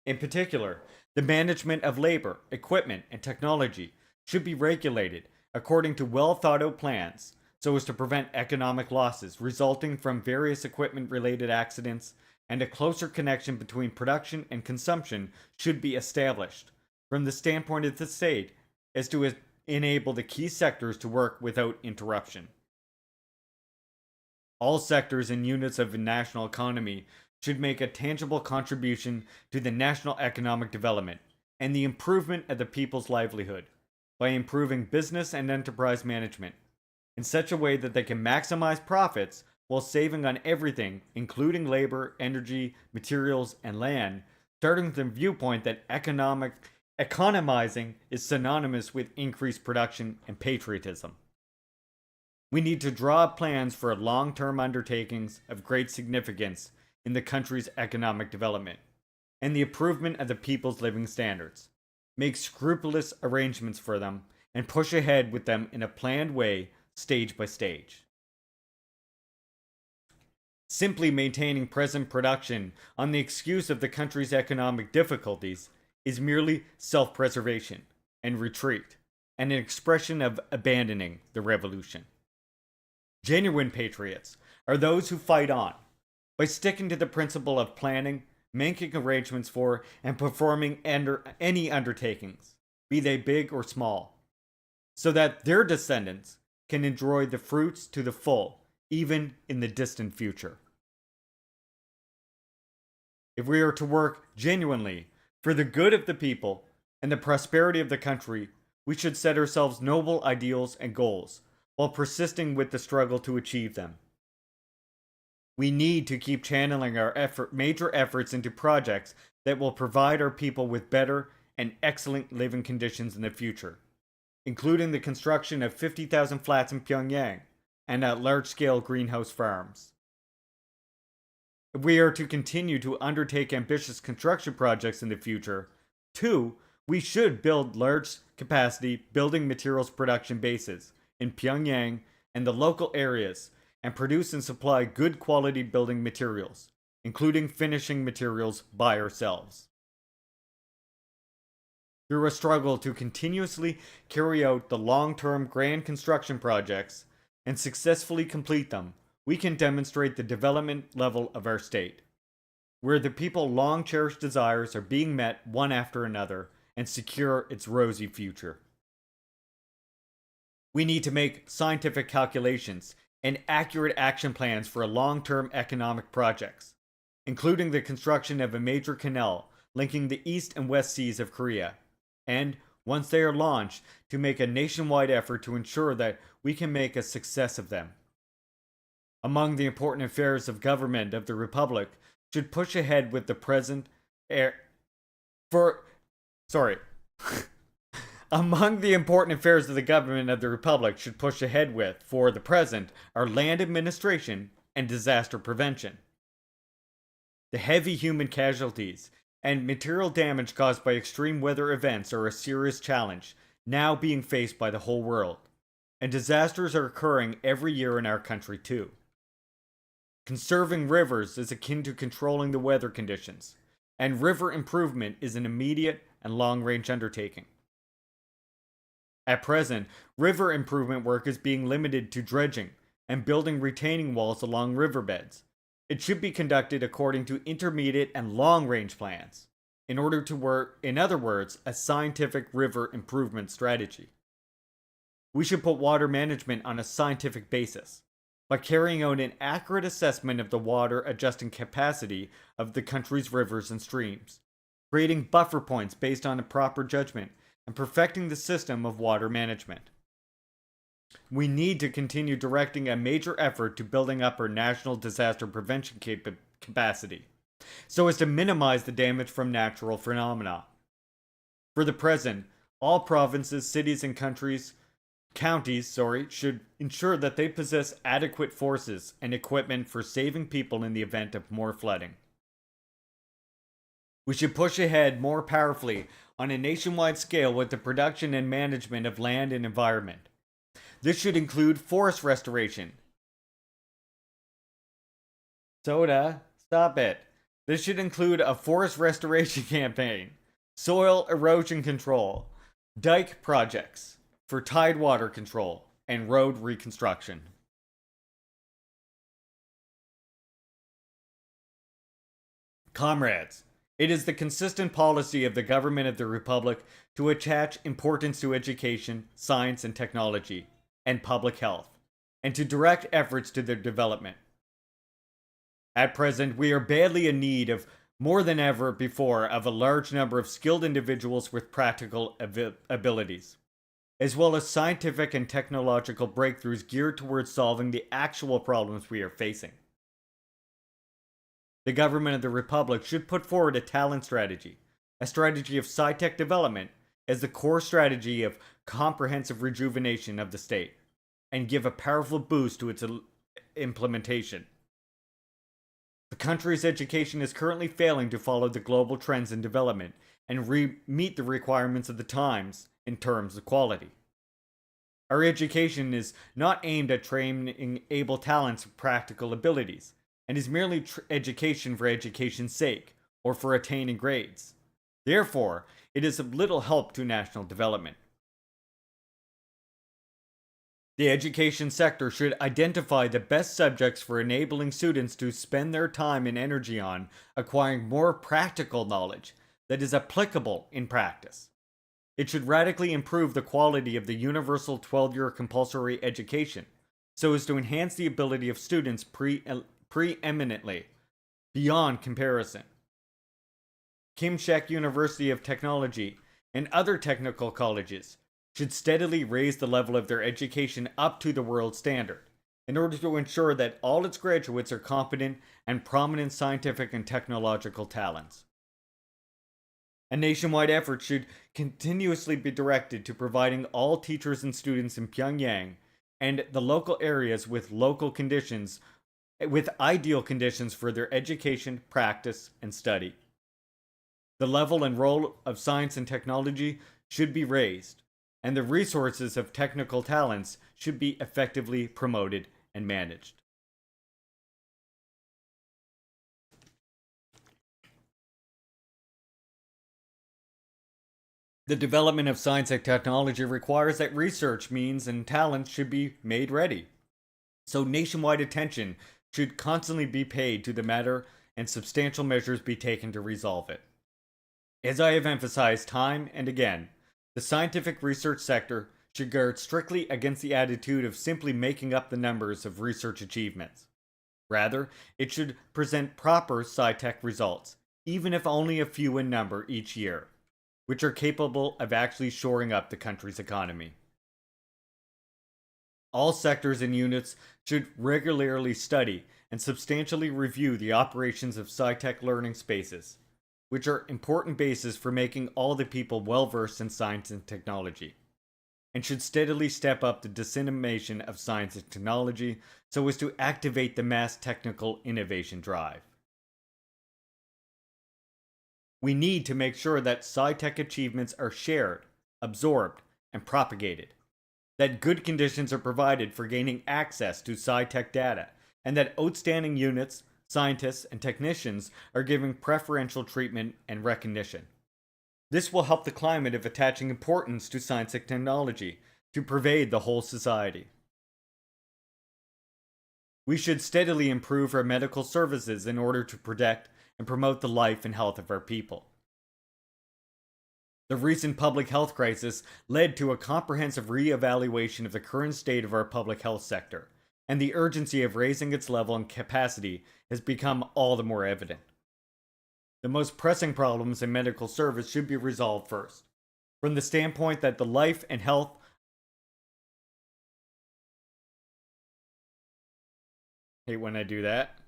In particular, the management of labor, equipment, and technology should be regulated according to well thought out plans so as to prevent economic losses resulting from various equipment related accidents, and a closer connection between production and consumption should be established from the standpoint of the state as to enable the key sectors to work without interruption. All sectors and units of the national economy should make a tangible contribution to the national economic development and the improvement of the people's livelihood by improving business and enterprise management in such a way that they can maximize profits while saving on everything, including labor, energy, materials, and land, starting with the viewpoint that economizing is synonymous with increased production and patriotism. We need to draw up plans for long-term undertakings of great significance in the country's economic development and the improvement of the people's living standards, make scrupulous arrangements for them, and push ahead with them in a planned way, stage by stage. Simply maintaining present production on the excuse of the country's economic difficulties is merely self-preservation and retreat, and an expression of abandoning the revolution. Genuine patriots are those who fight on by sticking to the principle of planning, making arrangements for, and performing any undertakings, be they big or small, so that their descendants can enjoy the fruits to the full, even in the distant future. If we are to work genuinely for the good of the people and the prosperity of the country, we should set ourselves noble ideals and goals while persisting with the struggle to achieve them. We need to keep channeling our major efforts into projects that will provide our people with better and excellent living conditions in the future, including the construction of 50,000 flats in Pyongyang and at large-scale greenhouse farms. If we are to continue to undertake ambitious construction projects in the future, too, we should build large-capacity building materials production bases in Pyongyang and the local areas and produce and supply good quality building materials, including finishing materials by ourselves. Through a struggle to continuously carry out the long-term grand construction projects and successfully complete them, we can demonstrate the development level of our state, where the people's long-cherished desires are being met one after another and secure its rosy future. We need to make scientific calculations and accurate action plans for long-term economic projects, including the construction of a major canal linking the east and west seas of Korea, and, once they are launched, to make a nationwide effort to ensure that we can make a success of them. Among the important affairs of government of the Republic should push ahead with the present Among the important affairs of the government of the Republic should push ahead with, for the present, are land administration and disaster prevention. The heavy human casualties and material damage caused by extreme weather events are a serious challenge, now being faced by the whole world, and disasters are occurring every year in our country too. Conserving rivers is akin to controlling the weather conditions, and river improvement is an immediate and long-range undertaking. At present, river improvement work is being limited to dredging and building retaining walls along riverbeds. It should be conducted according to intermediate and long-range plans, in order to work, in other words, a scientific river improvement strategy. We should put water management on a scientific basis, by carrying out an accurate assessment of the water adjusting capacity of the country's rivers and streams, creating buffer points based on a proper judgment, and perfecting the system of water management. We need to continue directing a major effort to building up our national disaster prevention capacity, so as to minimize the damage from natural phenomena. For the present, all provinces, cities, and counties should ensure that they possess adequate forces and equipment for saving people in the event of more flooding. We should push ahead more powerfully on a nationwide scale with the production and management of land and environment. This should include forest restoration. Stop it. This should include a forest restoration campaign, soil erosion control, dike projects for tidewater control, and road reconstruction. Comrades, it is the consistent policy of the government of the Republic to attach importance to education, science and technology, and public health, and to direct efforts to their development. At present, we are badly in need of, more than ever before, of a large number of skilled individuals with practical abilities, as well as scientific and technological breakthroughs geared towards solving the actual problems we are facing. The government of the Republic should put forward a talent strategy, a strategy of sci-tech development, as the core strategy of comprehensive rejuvenation of the state, and give a powerful boost to its implementation. The country's education is currently failing to follow the global trends in development and meet the requirements of the times in terms of quality. Our education is not aimed at training able talents with practical abilities, and is merely education for education's sake, or for attaining grades. Therefore, it is of little help to national development. The education sector should identify the best subjects for enabling students to spend their time and energy on acquiring more practical knowledge that is applicable in practice. It should radically improve the quality of the universal 12-year compulsory education, so as to enhance the ability of students preeminently, beyond comparison. Kimchek University of Technology and other technical colleges should steadily raise the level of their education up to the world standard, in order to ensure that all its graduates are competent and prominent scientific and technological talents. A nationwide effort should continuously be directed to providing all teachers and students in Pyongyang and the local areas with ideal conditions for their education, practice, and study. The level and role of science and technology should be raised, and the resources of technical talents should be effectively promoted and managed. The development of science and technology requires that research means and talents should be made ready. So nationwide attention should constantly be paid to the matter and substantial measures be taken to resolve it. As I have emphasized time and again, the scientific research sector should guard strictly against the attitude of simply making up the numbers of research achievements. Rather, it should present proper sci-tech results, even if only a few in number each year, which are capable of actually shoring up the country's economy. All sectors and units should regularly study and substantially review the operations of sci-tech learning spaces, which are important bases for making all the people well versed in science and technology, and should steadily step up the dissemination of science and technology so as to activate the mass technical innovation drive. We need to make sure that sci-tech achievements are shared, absorbed, and propagated, that good conditions are provided for gaining access to sci-tech data, and that outstanding units, scientists, and technicians are given preferential treatment and recognition. This will help the climate of attaching importance to science and technology to pervade the whole society. We should steadily improve our medical services in order to protect and promote the life and health of our people. The recent public health crisis led to a comprehensive re-evaluation of the current state of our public health sector, and the urgency of raising its level and capacity has become all the more evident. The most pressing problems in medical service should be resolved first, from the standpoint that the life and health hate when I do that.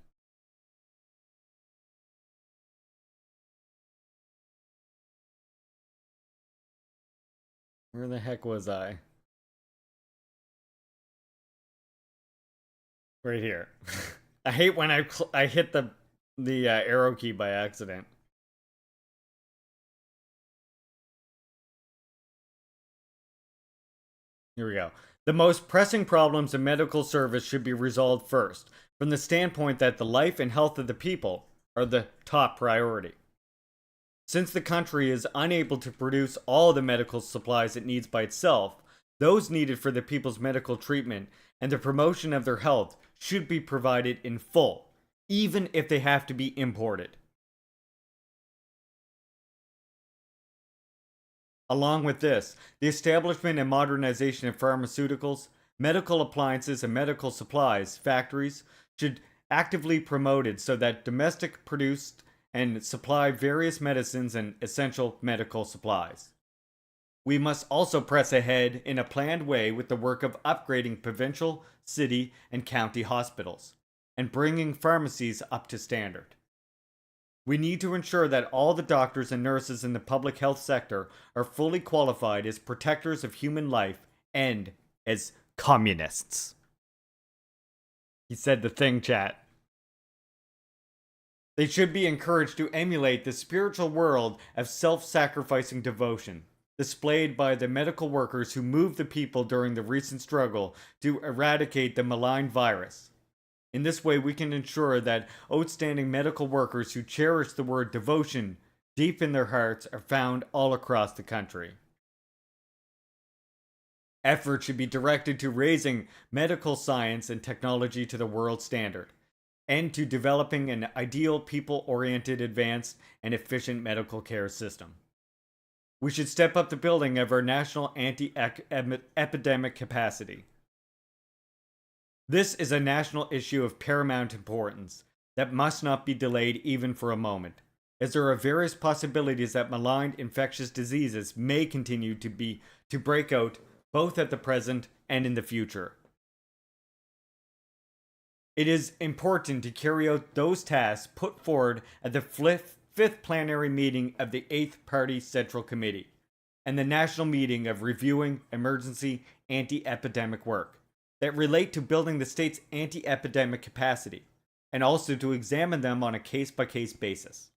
Where the heck was I? Right here. I hate when I hit the arrow key by accident. Here we go. The most pressing problems in medical service should be resolved first, from the standpoint that the life and health of the people are the top priority. Since the country is unable to produce all the medical supplies it needs by itself, those needed for the people's medical treatment and the promotion of their health should be provided in full, even if they have to be imported. Along with this, the establishment and modernization of pharmaceuticals, medical appliances, and medical supplies factories should actively promoted so that domestic produced and supply various medicines and essential medical supplies. We must also press ahead in a planned way with the work of upgrading provincial, city, and county hospitals, and bringing pharmacies up to standard. We need to ensure that all the doctors and nurses in the public health sector are fully qualified as protectors of human life and as communists. He said the thing, chat. They should be encouraged to emulate the spiritual world of self-sacrificing devotion displayed by the medical workers who moved the people during the recent struggle to eradicate the malign virus. In this way, we can ensure that outstanding medical workers who cherish the word devotion deep in their hearts are found all across the country. Effort should be directed to raising medical science and technology to the world standard, and to developing an ideal people-oriented, advanced, and efficient medical care system. We should step up the building of our national anti-epidemic capacity. This is a national issue of paramount importance that must not be delayed even for a moment, as there are various possibilities that malign infectious diseases may continue to break out both at the present and in the future. It is important to carry out those tasks put forward at the fifth plenary meeting of the 8th Party Central Committee and the national meeting of reviewing emergency anti-epidemic work that relate to building the state's anti-epidemic capacity, and also to examine them on a case-by-case basis.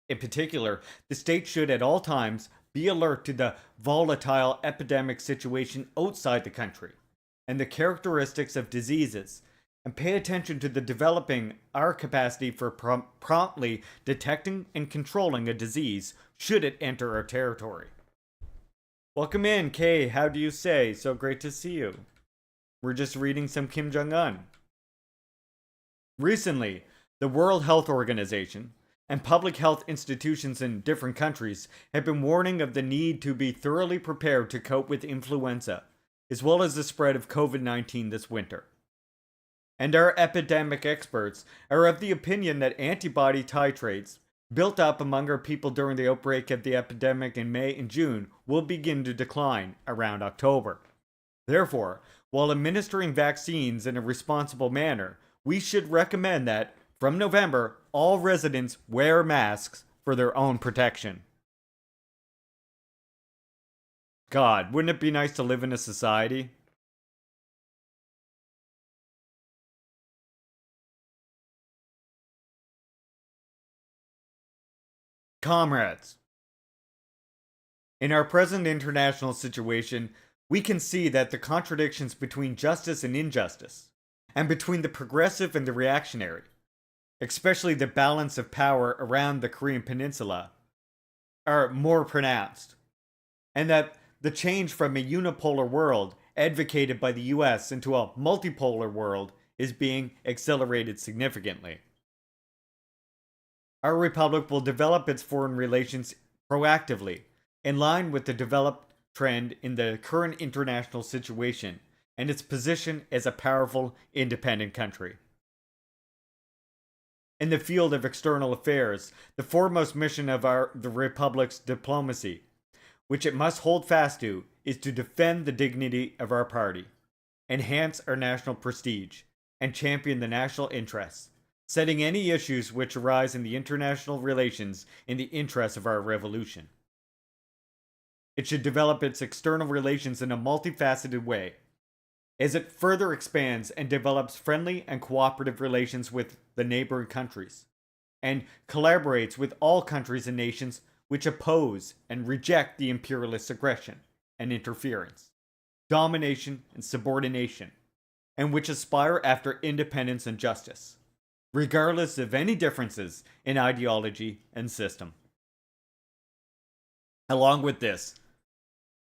In particular, the state should at all times be alert to the volatile epidemic situation outside the country, and the characteristics of diseases, and pay attention to the developing our capacity for promptly detecting and controlling a disease should it enter our territory. Welcome in, Kay. How do you say? So great to see you. We're just reading some Kim Jong-un. Recently, the World Health Organization and public health institutions in different countries have been warning of the need to be thoroughly prepared to cope with influenza, as well as the spread of COVID-19 this winter. And our epidemic experts are of the opinion that antibody titrates built up among our people during the outbreak of the epidemic in May and June will begin to decline around October. Therefore, while administering vaccines in a responsible manner, we should recommend that, from November, all residents wear masks for their own protection. God, wouldn't it be nice to live in a society? Comrades, in our present international situation, we can see that the contradictions between justice and injustice, and between the progressive and the reactionary, especially the balance of power around the Korean Peninsula, are more pronounced, and that the change from a unipolar world advocated by the US into a multipolar world is being accelerated significantly. Our republic will develop its foreign relations proactively, in line with the developed trend in the current international situation and its position as a powerful, independent country. In the field of external affairs, the foremost mission of the Republic's diplomacy, which it must hold fast to, is to defend the dignity of our party, enhance our national prestige, and champion the national interests, setting any issues which arise in the international relations in the interests of our revolution. It should develop its external relations in a multifaceted way, as it further expands and develops friendly and cooperative relations with the neighboring countries, and collaborates with all countries and nations which oppose and reject the imperialist aggression and interference, domination and subordination, and which aspire after independence and justice, regardless of any differences in ideology and system. Along with this,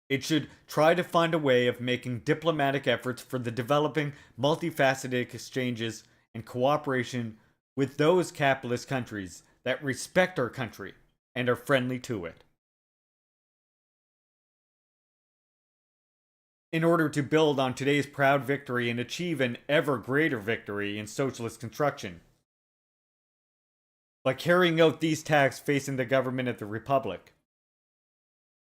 it should try to find a way of making diplomatic efforts for the developing multifaceted exchanges and cooperation with those capitalist countries that respect our country and are friendly to it. In order to build on today's proud victory and achieve an ever greater victory in socialist construction, by carrying out these tasks facing the government of the Republic,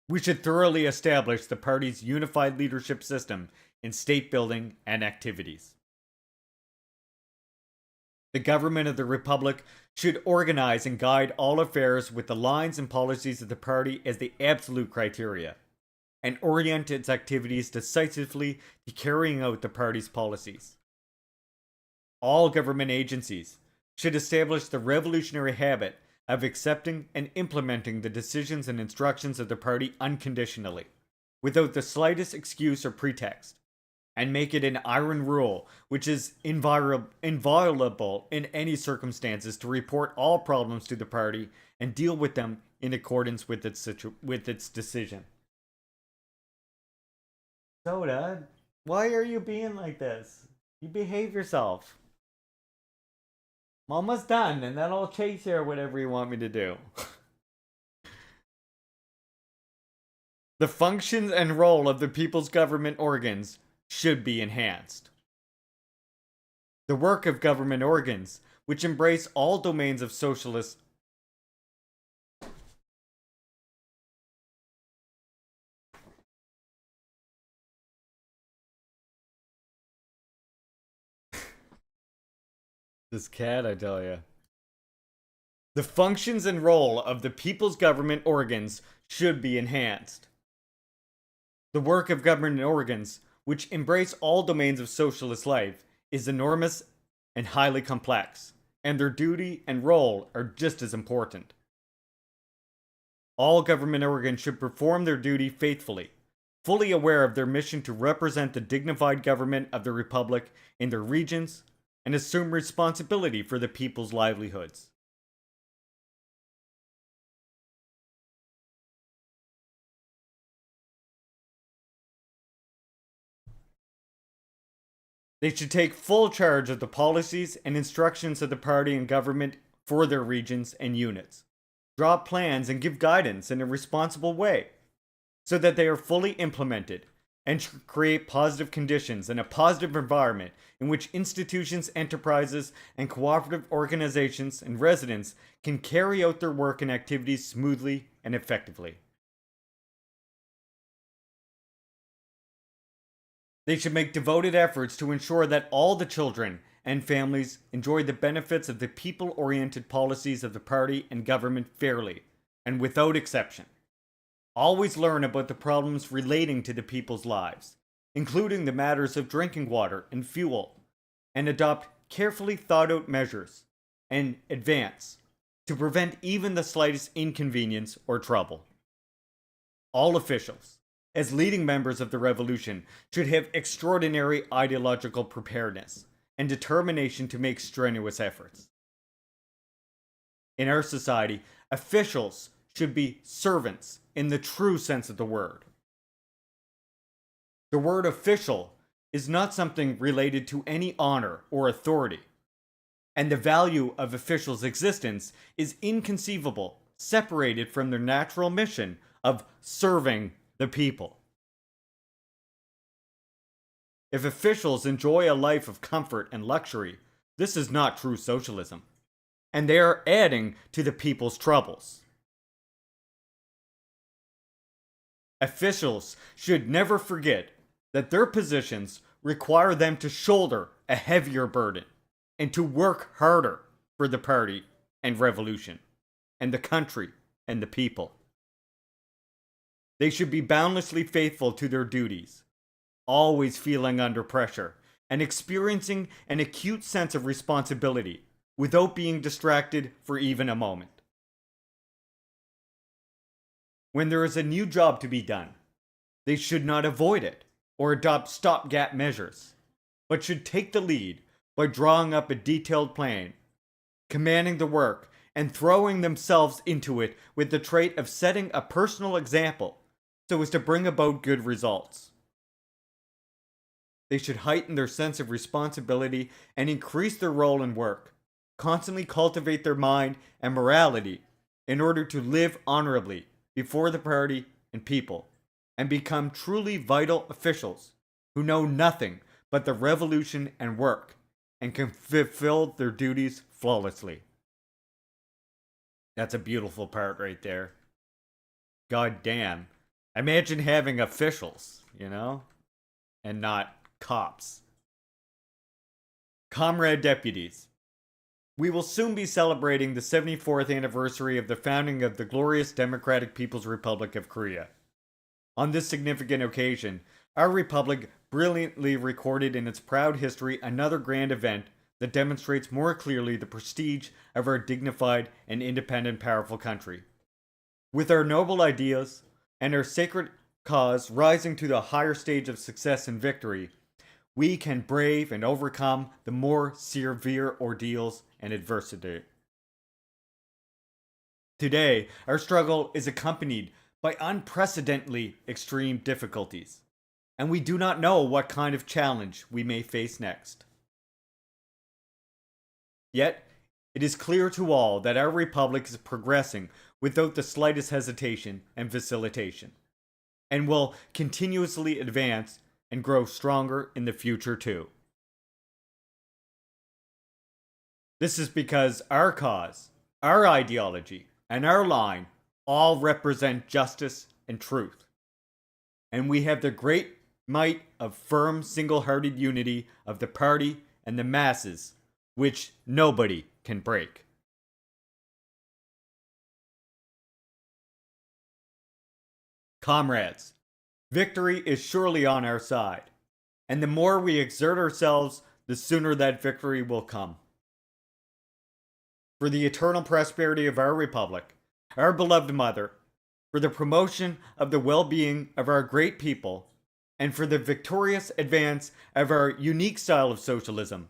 we should thoroughly establish the party's unified leadership system in state building and activities. The government of the Republic should organize and guide all affairs with the lines and policies of the party as the absolute criteria, and orient its activities decisively to carrying out the party's policies. All government agencies should establish the revolutionary habit of accepting and implementing the decisions and instructions of the party unconditionally, without the slightest excuse or pretext, and make it an iron rule which is inviolable in any circumstances to report all problems to the party and deal with them in accordance with its decision. Soda, why are you being like this? You behave yourself. I'm almost done, and then I'll chase you or whatever you want me to do. The functions and role of the people's government organs should be enhanced. The work of government organs, which embrace all domains of socialist This cat, I tell you. The functions and role of the people's government organs should be enhanced. The work of government organs, which embrace all domains of socialist life, is enormous and highly complex, and their duty and role are just as important. All government organs should perform their duty faithfully, fully aware of their mission to represent the dignified government of the Republic in their regions, and assume responsibility for the people's livelihoods. They should take full charge of the policies and instructions of the party and government for their regions and units, draw plans and give guidance in a responsible way, so that they are fully implemented and create positive conditions and a positive environment in which institutions, enterprises, and cooperative organizations and residents can carry out their work and activities smoothly and effectively. They should make devoted efforts to ensure that all the children and families enjoy the benefits of the people oriented policies of the party and government fairly and without exception. Always learn about the problems relating to the people's lives, including the matters of drinking water and fuel, and adopt carefully thought out measures and advance to prevent even the slightest inconvenience or trouble. All officials, as leading members of the revolution, should have extraordinary ideological preparedness and determination to make strenuous efforts. In our society, officials should be servants in the true sense of the word. The word official is not something related to any honor or authority, and the value of officials' existence is inconceivable, separated from their natural mission of serving the people. If officials enjoy a life of comfort and luxury, this is not true socialism, and they are adding to the people's troubles. Officials should never forget that their positions require them to shoulder a heavier burden and to work harder for the party and revolution, and the country and the people. They should be boundlessly faithful to their duties, always feeling under pressure and experiencing an acute sense of responsibility without being distracted for even a moment. When there is a new job to be done, they should not avoid it or adopt stopgap measures, but should take the lead by drawing up a detailed plan, commanding the work, and throwing themselves into it with the trait of setting a personal example so as to bring about good results. They should heighten their sense of responsibility and increase their role in work, constantly cultivate their mind and morality in order to live honorably before the party and people, and become truly vital officials who know nothing but the revolution and work, and can fulfill their duties flawlessly. That's a beautiful part right there. God damn. Imagine having officials, and not cops. Comrade deputies, we will soon be celebrating the 74th anniversary of the founding of the glorious Democratic People's Republic of Korea. On this significant occasion, our republic brilliantly recorded in its proud history another grand event that demonstrates more clearly the prestige of our dignified and independent, powerful country. With our noble ideas and our sacred cause rising to the higher stage of success and victory, we can brave and overcome the more severe ordeals and adversity. Today, our struggle is accompanied by unprecedentedly extreme difficulties, and we do not know what kind of challenge we may face next. Yet, it is clear to all that our republic is progressing without the slightest hesitation and facilitation, and will continuously advance and grow stronger in the future too. This is because our cause, our ideology, and our line all represent justice and truth. And we have the great might of firm, single-hearted unity of the party and the masses, which nobody can break. Comrades, victory is surely on our side, and the more we exert ourselves, the sooner that victory will come. For the eternal prosperity of our republic, our beloved mother, for the promotion of the well-being of our great people, and for the victorious advance of our unique style of socialism,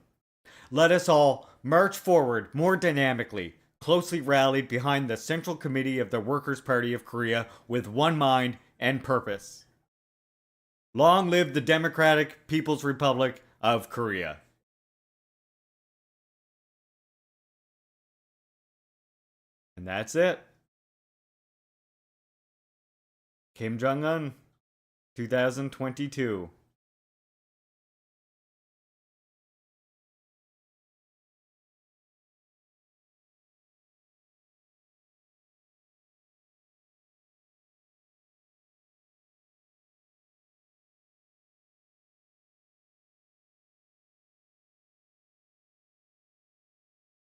let us all march forward more dynamically, closely rallied behind the Central Committee of the Workers' Party of Korea with one mind and purpose. Long live the Democratic People's Republic of Korea. And that's it. Kim Jong-un, 2022.